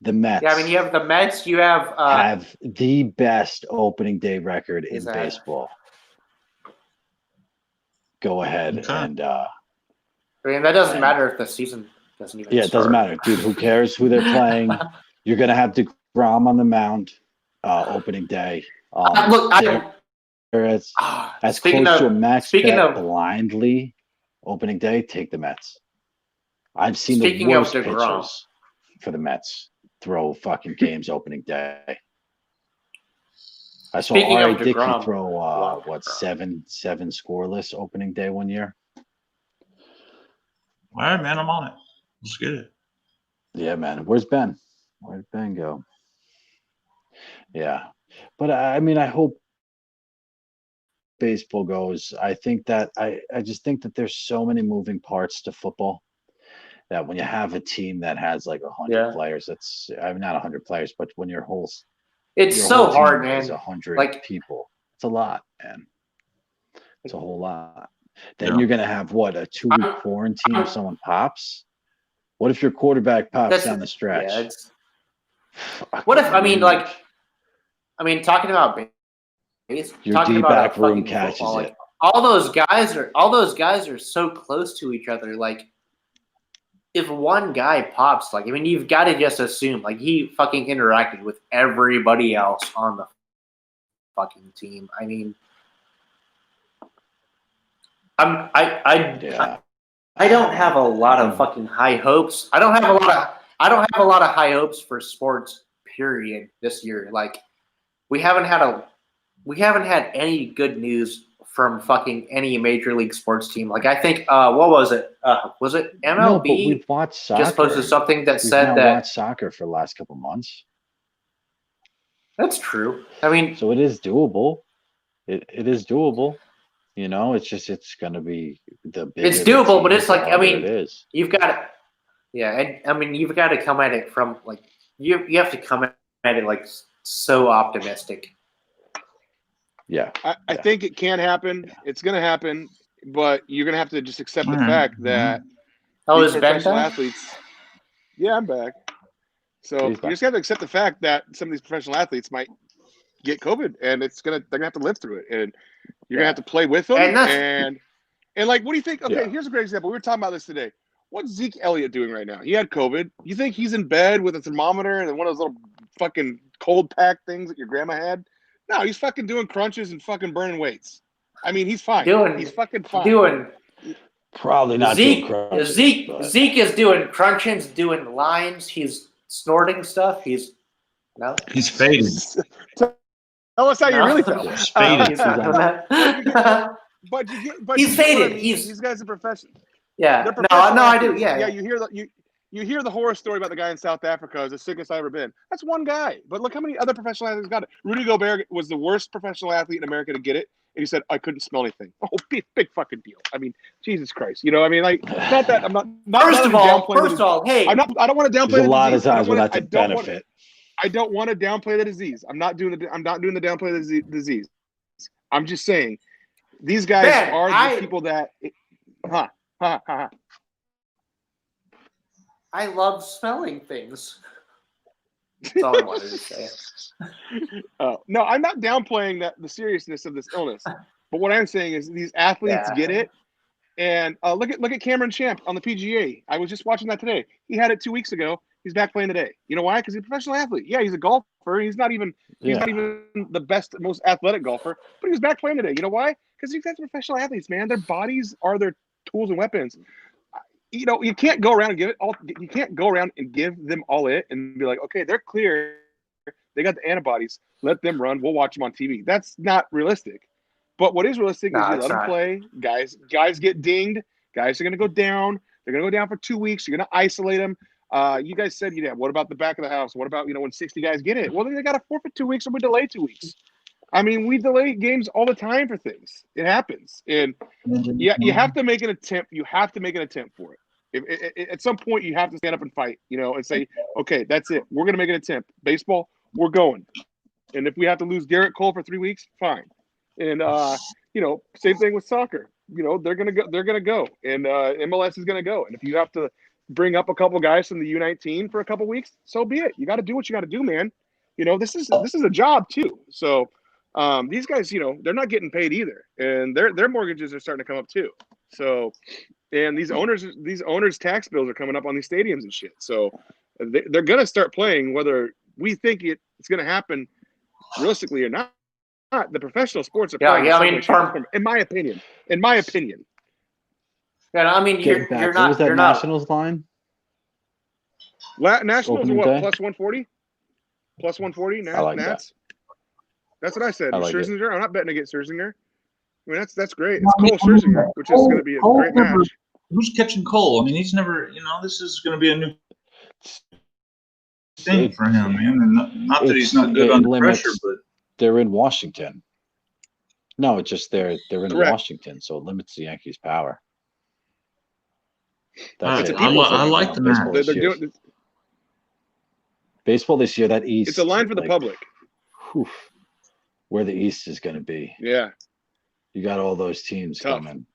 Speaker 7: The Mets.
Speaker 4: Yeah, I mean, you have the Mets. You have
Speaker 7: the best opening day record in baseball. Go ahead and. I
Speaker 4: mean, that doesn't matter if the season doesn't even.
Speaker 7: Yeah, it doesn't matter, dude. Who cares who they're playing? You're gonna have DeGrom on the mound opening day. As close to a max bet blindly opening day, take the Mets. I've seen the worst pitchers for the Mets throw fucking games opening day. I saw R.A. Dickey throw seven scoreless opening day one year.
Speaker 3: All right, man, I'm on it. Let's get it.
Speaker 7: Yeah, man. Where's Ben? Where'd Ben go? Yeah, but I mean, I hope baseball goes. I think that I just think that there's so many moving parts to football that when you have a team that has like 100 players, not 100 players, but when your whole
Speaker 4: hard, man.
Speaker 7: 100 people. It's a lot, man. It's a whole lot. Then you're gonna have a 2-week quarantine if someone pops. What if your quarterback pops down the stretch?
Speaker 4: Talking about
Speaker 7: Your
Speaker 4: talking about
Speaker 7: D-back room
Speaker 4: fucking
Speaker 7: catches
Speaker 4: football,
Speaker 7: it.
Speaker 4: like all those guys are so close to each other. Like, if one guy pops, like, I mean, you've got to just assume, like, he fucking interacted with everybody else on the fucking team. I mean,
Speaker 7: Yeah.
Speaker 4: I don't have a lot of fucking high hopes. I don't have a lot of high hopes for sports, period, this year. Like, we haven't had any good news from fucking any major league sports team. Like, I think what was it? Was it MLB?
Speaker 7: No, but we've watched soccer.
Speaker 4: Just posted something that
Speaker 7: We've
Speaker 4: said
Speaker 7: now
Speaker 4: that
Speaker 7: watched soccer for the last couple months.
Speaker 4: that's true. I mean,
Speaker 7: So it is doable. It is doable. You know, it's just it's gonna be the bigger
Speaker 4: it's doable,
Speaker 7: the
Speaker 4: but
Speaker 7: team,
Speaker 4: it's
Speaker 7: the
Speaker 4: like, I
Speaker 7: harder
Speaker 4: mean,
Speaker 7: it is.
Speaker 4: you've got to, yeah, and I mean, you've got to come at it from like you have to come at it like so optimistic.
Speaker 7: Yeah.
Speaker 6: I think it can happen. It's going to happen, but you're going to have to just accept the fact that
Speaker 4: Is Ben
Speaker 6: professional
Speaker 4: back?
Speaker 6: athletes. Yeah, I'm back. So you just have to accept the fact that some of these professional athletes might get COVID, and they're gonna have to live through it, and you're gonna have to play with them. And like, what do you think? Okay, here's a great example. We were talking about this today. What's Zeke Elliott doing right now? He had COVID. You think he's in bed with a thermometer and one of those little fucking cold pack things that your grandma had? No, he's fucking doing crunches and fucking burning weights. I mean, he's fine. He's fucking fine.
Speaker 7: Probably not
Speaker 4: Zeke.
Speaker 7: doing crunches,
Speaker 4: Zeke is doing crunches, doing lines. He's snorting stuff. He's
Speaker 3: fading.
Speaker 6: Tell us how you really feel.
Speaker 3: He's faded.
Speaker 4: He's faded.
Speaker 6: These guys are professionals.
Speaker 4: Yeah.
Speaker 6: No,
Speaker 4: I do. Yeah.
Speaker 6: Yeah. You hear the horror story about the guy in South Africa. It's the sickest I've ever been. That's one guy. But look how many other professional athletes got it. Rudy Gobert was the worst professional athlete in America to get it. And he said, I couldn't smell anything. Oh, big fucking deal. I mean, Jesus Christ. You know, I mean, like, not that I'm not
Speaker 4: First of all, hey.
Speaker 6: I don't want to downplay the disease.
Speaker 7: There's a lot of times when that's a benefit.
Speaker 6: I don't want to downplay the disease. I'm not doing the downplay the disease. I'm just saying these guys are the people that
Speaker 4: I love smelling things. That's all I wanted to say.
Speaker 6: No, I'm not downplaying the seriousness of this illness. But what I'm saying is these athletes get it. And look at Cameron Champ on the PGA. I was just watching that today. He had it 2 weeks ago. He's back playing today. You know why? Because he's a professional athlete. Yeah, he's a golfer. He's not even the best, most athletic golfer, but he was back playing today. You know why? Because these guys are professional athletes, man. Their bodies are their tools and weapons. You know, you can't go around and give it all. You can't go around and give them all it and be like, okay, they're clear. They got the antibodies. Let them run. We'll watch them on TV. That's not realistic. But what is realistic is you let them play. Guys get dinged. Guys are going to go down. They're going to go down for 2 weeks. You're going to isolate them. You guys said, what about the back of the house? What about, when 60 guys get it? Well, then they got to forfeit 2 weeks or we delay 2 weeks. I mean, we delay games all the time for things. It happens. And you have to make an attempt. You have to make an attempt for it. At some point, you have to stand up and fight, and say, okay, that's it. We're going to make an attempt. Baseball, we're going. And if we have to lose Garrett Cole for 3 weeks, fine. And, same thing with soccer. They're going to go. And MLS is going to go. And if you have to bring up a couple guys from the U19 for a couple weeks, so be it. You got to do what you got to do, man. This is a job too. So these guys, they're not getting paid either, and their mortgages are starting to come up too. So, and these owners' tax bills are coming up on these stadiums and shit. So they're gonna start playing, whether we think it's gonna happen realistically or not. The professional sports are playing. In my opinion.
Speaker 4: Yeah, I mean, you're
Speaker 7: what
Speaker 4: not.
Speaker 7: was that
Speaker 4: You're
Speaker 7: Nationals line?
Speaker 6: Nationals are what?
Speaker 7: Day?
Speaker 6: Plus 140. Plus 140.
Speaker 7: I like
Speaker 6: Nats. That's what I said.
Speaker 7: I like
Speaker 6: Scherzinger. I'm not betting against Scherzinger. I mean, that's great. It's Cole Scherzinger, which is going to be a great match.
Speaker 3: Who's catching Cole? I mean, he's never. This is going to be a new thing for him, man. And not that he's not good under pressure, but
Speaker 7: they're in Washington. No, it's just they're in
Speaker 6: Correct.
Speaker 7: Washington, so it limits the Yankees' power.
Speaker 3: I like the match.
Speaker 7: Baseball this year, that East.
Speaker 6: It's a line for the public.
Speaker 7: Where the East is going to be.
Speaker 6: Yeah.
Speaker 7: You got all those teams coming.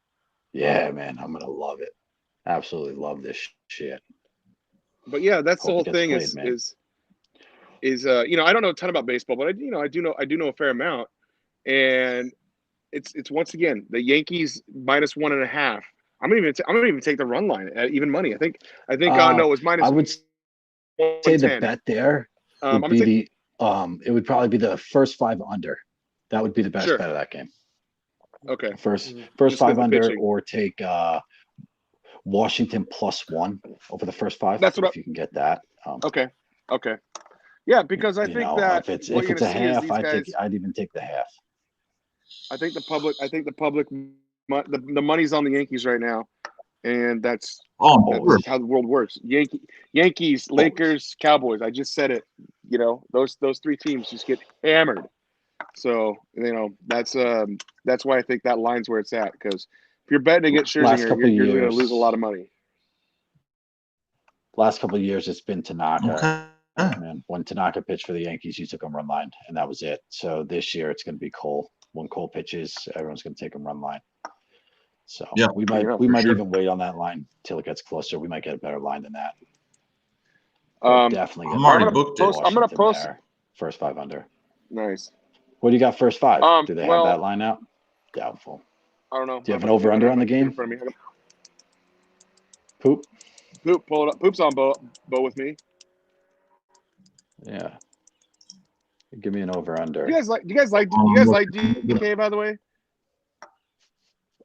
Speaker 7: Yeah, man, I'm going to love it. Absolutely love this shit.
Speaker 6: But yeah, that's the whole thing is I don't know a ton about baseball, but I do know a fair amount. and it's once again the Yankees -1.5. I'm gonna even take the run line at even money. I think no, it was minus.
Speaker 7: I would say the bet there would be it would probably be the first 5 under. That would be the best bet of that game.
Speaker 6: Okay.
Speaker 7: First
Speaker 6: Just
Speaker 7: 5 under,
Speaker 6: pitching.
Speaker 7: or take Washington +1 over the first 5.
Speaker 6: That's what
Speaker 7: if you can get that.
Speaker 6: Okay. Yeah, because I think that
Speaker 7: if it's a half, I'd even take the half.
Speaker 6: I think the public, the money's on the Yankees right now, and that's how the world works. Yankees, Lakers, Cowboys. I just said it. You know, those 3 teams just get hammered. So that's why I think that line's where it's at. Because if you're betting against Scherzinger, you're going to lose a lot of money.
Speaker 7: Last couple of years, it's been Tanaka. And when Tanaka pitched for the Yankees, you took him run line, and that was it. So this year, it's going to be Cole. When Cole pitches, everyone's going to take him run line. So we might even wait on that line till it gets closer. We might get a better line than that. Definitely.
Speaker 3: I'm already booked it.
Speaker 6: I'm going to post
Speaker 7: there. First 5 under.
Speaker 6: Nice.
Speaker 7: What do you got first 5? Do they
Speaker 6: well,
Speaker 7: have that line out? Doubtful.
Speaker 6: I don't know.
Speaker 7: Do you have an over under on the game? Poop,
Speaker 6: pull it up. Poop's on Bo with me.
Speaker 7: Yeah. Give me an over under.
Speaker 6: Do you guys like DK, by the way?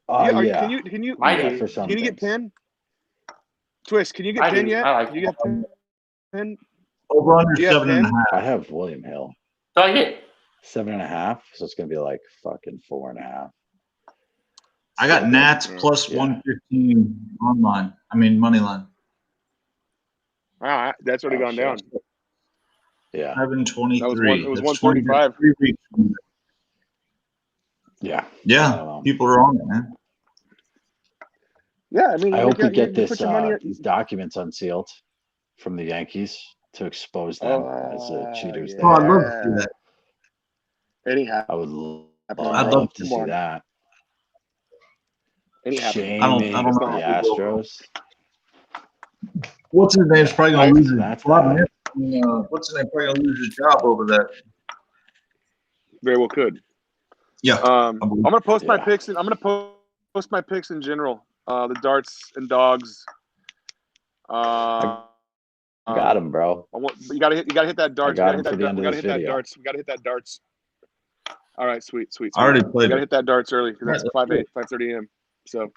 Speaker 7: Yeah.
Speaker 6: Can you get Pin? Twist, can you get Pin yet? Can you get Pin?
Speaker 3: Over under 7.5.
Speaker 7: I have William Hill.
Speaker 4: So I get
Speaker 7: 7.5, so it's gonna be like fucking 4.5.
Speaker 3: I got Nats plus 115 online. I mean money line.
Speaker 6: Wow, that's already gone down.
Speaker 3: Yeah. 723.
Speaker 6: It was 135.
Speaker 7: Yeah.
Speaker 3: Yeah. People are on it, man.
Speaker 6: Yeah, I mean,
Speaker 7: I hope we get these documents unsealed from the Yankees to expose them as cheaters.
Speaker 3: Oh, I'd love to see that.
Speaker 6: Anyhow,
Speaker 7: I would love to see that. Shaming
Speaker 3: I don't know
Speaker 7: the Astros.
Speaker 3: What's his name's probably gonna lose his what's his name probably gonna lose his job over that.
Speaker 6: Very well could.
Speaker 3: Yeah.
Speaker 6: I'm gonna post my picks and I'm gonna post my picks in general. The darts and dogs.
Speaker 7: I got him, bro.
Speaker 6: You gotta hit that darts.
Speaker 7: I got him for the end of this video.
Speaker 6: We gotta hit that darts. All right, sweet.
Speaker 3: I already played.
Speaker 6: We gotta hit that darts early because that's 5:30 a.m. So,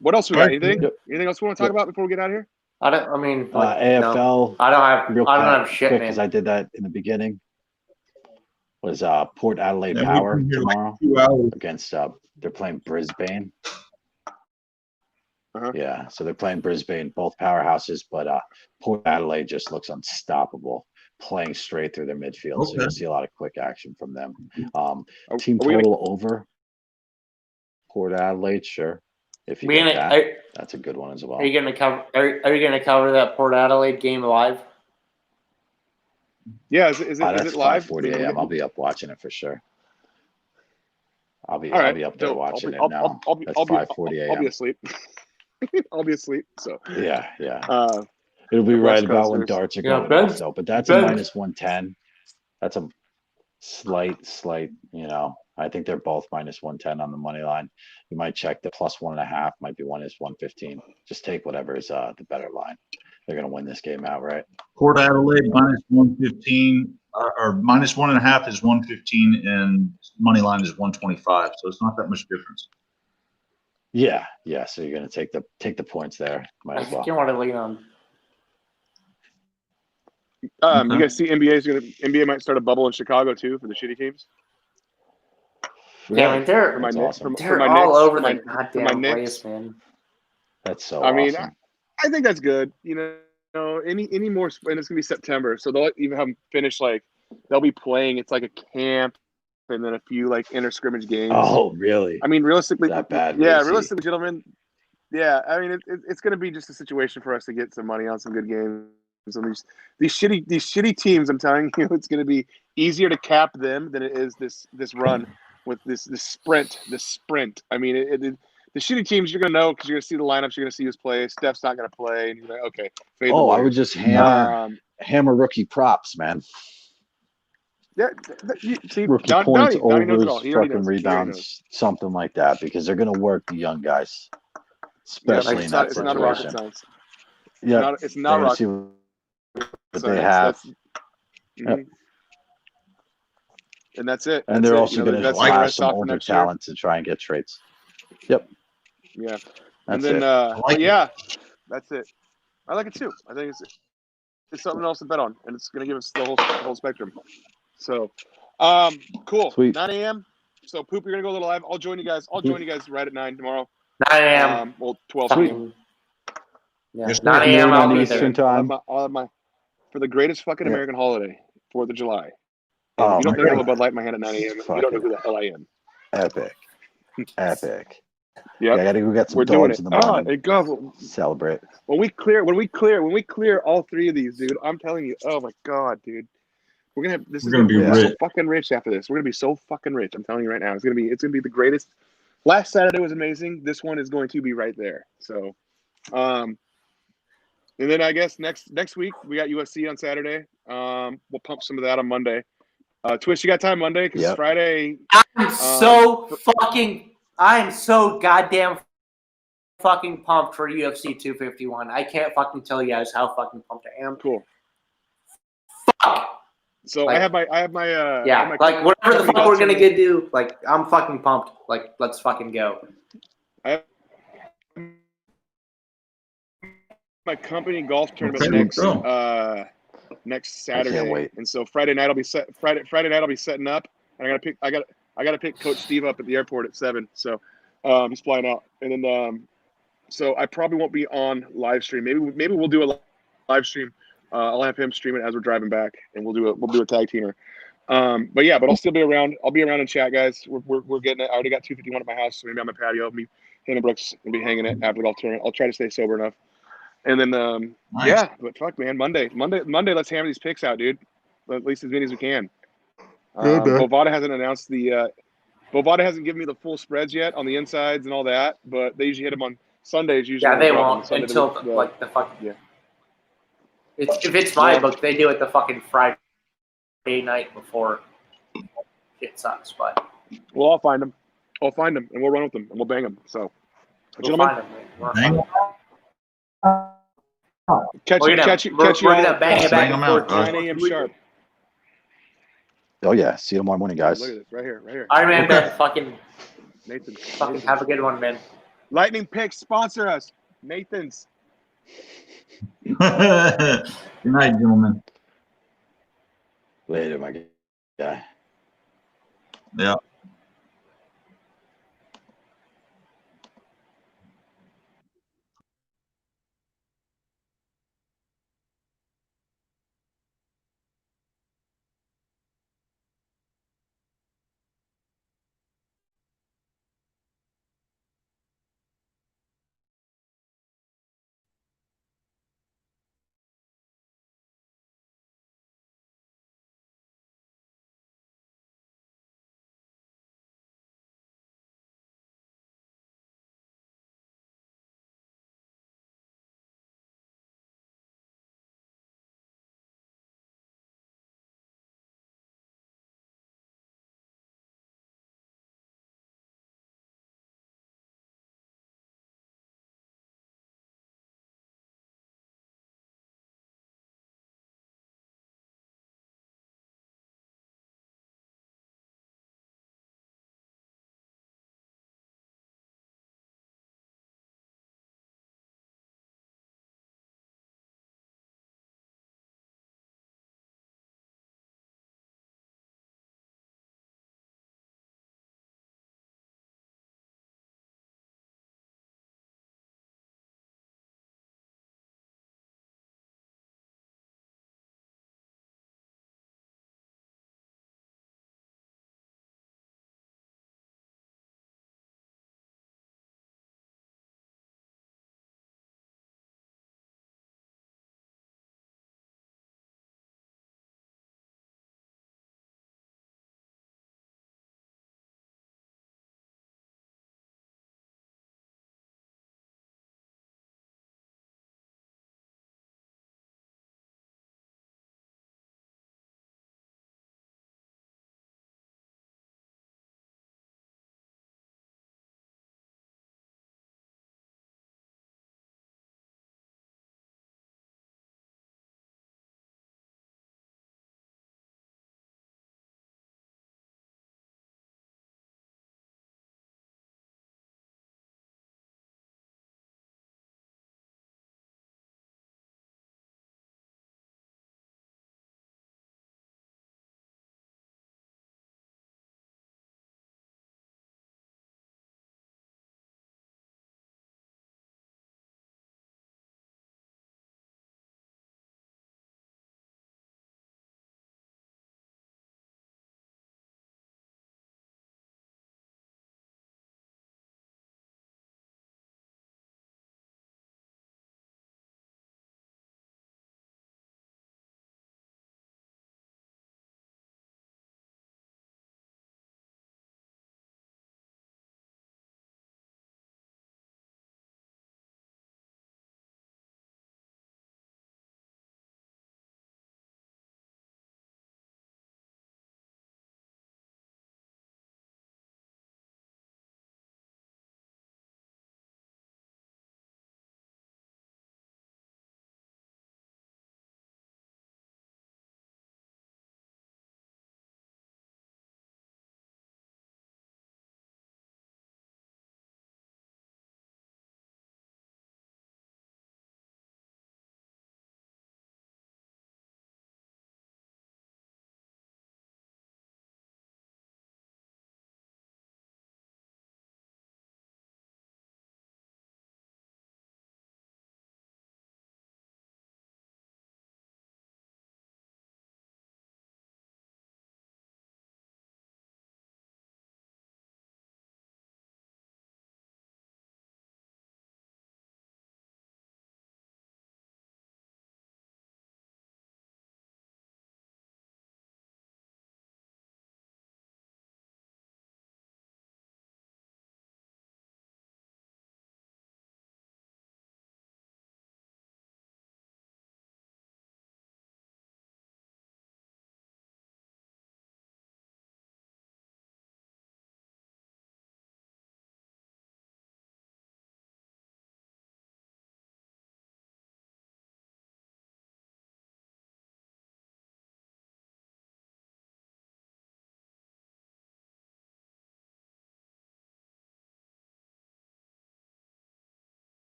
Speaker 6: what else we got? Anything else we want to talk about before we get out of here?
Speaker 7: AFL.
Speaker 4: No. I don't have shit, man.
Speaker 7: Because I did that in the beginning. Was Port Adelaide Power tomorrow against they're playing Brisbane. Yeah, so they're playing Brisbane, both powerhouses, but Port Adelaide just looks unstoppable, playing straight through their midfield. So you'll see a lot of quick action from them. Team total over Port Adelaide, sure. If you get that, that's a good one as well.
Speaker 4: Are you gonna cover? Are you gonna cover that Port Adelaide game live?
Speaker 6: Yeah, is it live?
Speaker 7: 5:40 a.m. I'll be up watching it for sure. I'll be up there watching it now. That's 5:40 a.m.
Speaker 6: I'll be asleep. I'll be asleep. So
Speaker 7: yeah. It'll be right about when darts are going off, though. But that's a minus 110. That's a slight. I think they're both minus 110 on the money line. You might check the plus 1.5. Might be minus 115. Just take whatever is the better line. They're going to win this game outright.
Speaker 3: Port Adelaide minus 115 or minus 1.5 is 115 and money line is 125. So it's not that much difference.
Speaker 7: Yeah. So you're going to take the points there. Might as well.
Speaker 4: You want to lean on.
Speaker 6: You guys see NBA might start a bubble in Chicago too for the shitty teams.
Speaker 4: Yeah, I mean they're all over the goddamn place, man.
Speaker 7: That's so. Awesome.
Speaker 6: I think that's good. Any more, and it's gonna be September, so they'll even have them finish they'll be playing. It's like a camp, and then a few inter scrimmage games.
Speaker 7: Oh, really?
Speaker 6: I mean, realistically,
Speaker 7: that bad?
Speaker 6: Yeah, realistically, gentlemen. Yeah, I mean, it's gonna be just a situation for us to get some money on some good games. And these shitty teams, I'm telling you, it's gonna be easier to cap them than it is this run with this sprint. I mean, the shitty teams you're gonna know because you're gonna see the lineups, you're gonna see who's play. Steph's not gonna play, and you're like, okay.
Speaker 7: I would just hammer rookie props, man.
Speaker 6: Yeah, see,
Speaker 7: Rookie
Speaker 6: Donnie
Speaker 7: points,
Speaker 6: knows it all.
Speaker 7: overs,
Speaker 6: He already
Speaker 7: fucking
Speaker 6: knows.
Speaker 7: rebounds, something like that, because they're going to work the young guys,
Speaker 6: Yeah,
Speaker 7: especially in
Speaker 6: it's
Speaker 7: that
Speaker 6: not. It's not a rocket
Speaker 7: situation.
Speaker 6: science.
Speaker 7: Yeah,
Speaker 6: It's not
Speaker 7: they're going to see
Speaker 6: rocket
Speaker 7: what
Speaker 6: science.
Speaker 7: they have,
Speaker 6: Mhm. And that's it.
Speaker 7: and
Speaker 6: That's
Speaker 7: they're
Speaker 6: it.
Speaker 7: also going to
Speaker 6: that's the
Speaker 7: hire
Speaker 6: rest
Speaker 7: some
Speaker 6: off for
Speaker 7: older
Speaker 6: next year.
Speaker 7: talent to try and get traits. Yep,
Speaker 6: Yeah,
Speaker 7: that's
Speaker 6: and then
Speaker 7: it.
Speaker 6: but yeah, that's it. I like it too. I think it's something else to bet on, and it's going to give us the whole spectrum. So, cool.
Speaker 7: Sweet.
Speaker 6: 9 a.m. So, Poop, you're gonna go a little live. I'll join you guys. I'll join you guys right at 9 tomorrow.
Speaker 4: 9 a.m.
Speaker 6: Well, 12
Speaker 7: Sweet.
Speaker 6: p.m.
Speaker 4: Yeah,
Speaker 3: Yes,
Speaker 4: 9
Speaker 3: sir.
Speaker 4: a.m. I'll
Speaker 7: on
Speaker 4: be
Speaker 7: Eastern
Speaker 4: there.
Speaker 7: time.
Speaker 6: I'll have my for the greatest fucking
Speaker 7: Yeah.
Speaker 6: American holiday, 4th of July. And
Speaker 7: Oh
Speaker 6: if you don't
Speaker 7: my
Speaker 6: think I have a
Speaker 7: God.
Speaker 6: Bud Light in my hand at 9 a.m., you don't know who the hell I am.
Speaker 7: Epic. Epic.
Speaker 6: Yep.
Speaker 7: Yeah, I got to go get some
Speaker 6: We're doing
Speaker 7: dogs
Speaker 6: it.
Speaker 7: in the morning.
Speaker 6: It goes.
Speaker 7: Celebrate.
Speaker 6: When we clear all three of these, dude, I'm telling you, oh my God, dude. We're gonna
Speaker 3: be
Speaker 6: so
Speaker 3: rich.
Speaker 6: fucking rich after this. We're gonna be so fucking rich. I'm telling you right now. It's gonna be the greatest. Last Saturday was amazing. This one is going to be right there. So, and then I guess next week we got UFC on Saturday. We'll pump some of that on Monday. Twist, you got time Monday? Because Friday.
Speaker 4: I'm so goddamn fucking pumped for UFC 251. I can't fucking tell you guys how fucking pumped I am.
Speaker 6: Cool.
Speaker 4: Fuck.
Speaker 6: So
Speaker 4: Like,
Speaker 6: I have my
Speaker 4: yeah, like whatever the fuck we're gonna get do, like I'm fucking pumped. Like let's fucking go.
Speaker 6: I have my company golf tournament next Saturday.
Speaker 7: I can't wait.
Speaker 6: And so Friday night I'll be setting up, and I gotta pick Coach Steve up at the airport at 7. So he's flying out, and then so I probably won't be on live stream. Maybe we'll do a live stream. I'll have him stream it as we're driving back, and we'll do a tag teamer. But I'll still be around. I'll be around in chat, guys. We're getting it. I already got 251 at my house, so maybe on my patio. Me and Brooks will be hanging it after the tournament. I'll try to stay sober enough. And then
Speaker 3: Nice.
Speaker 6: yeah, but fuck, man, Monday. Let's hammer these picks out, dude. At least as many as we can. Bovada hasn't announced the. Bovada hasn't given me the full spreads yet on the insides and all that, but they usually hit them on Sundays. Usually,
Speaker 4: Yeah, they won't until like the fucking.
Speaker 6: Yeah.
Speaker 4: If it's my book, they do it the fucking Friday night before. It sucks, but.
Speaker 6: Well, I'll find them, and we'll run with them, and we'll bang them. So, gentlemen, catch you
Speaker 4: gonna bang it back
Speaker 3: Bang 'em out,
Speaker 6: 9 a.m. sharp.
Speaker 7: Oh yeah, see you tomorrow morning, guys.
Speaker 6: Look at this right here.
Speaker 4: All right, man. Ben, fucking
Speaker 6: Nathan,
Speaker 4: have a good one, man.
Speaker 6: Lightning Picks sponsor us, Nathan's.
Speaker 3: Good night, gentlemen.
Speaker 7: Later, my guy.
Speaker 3: Yeah.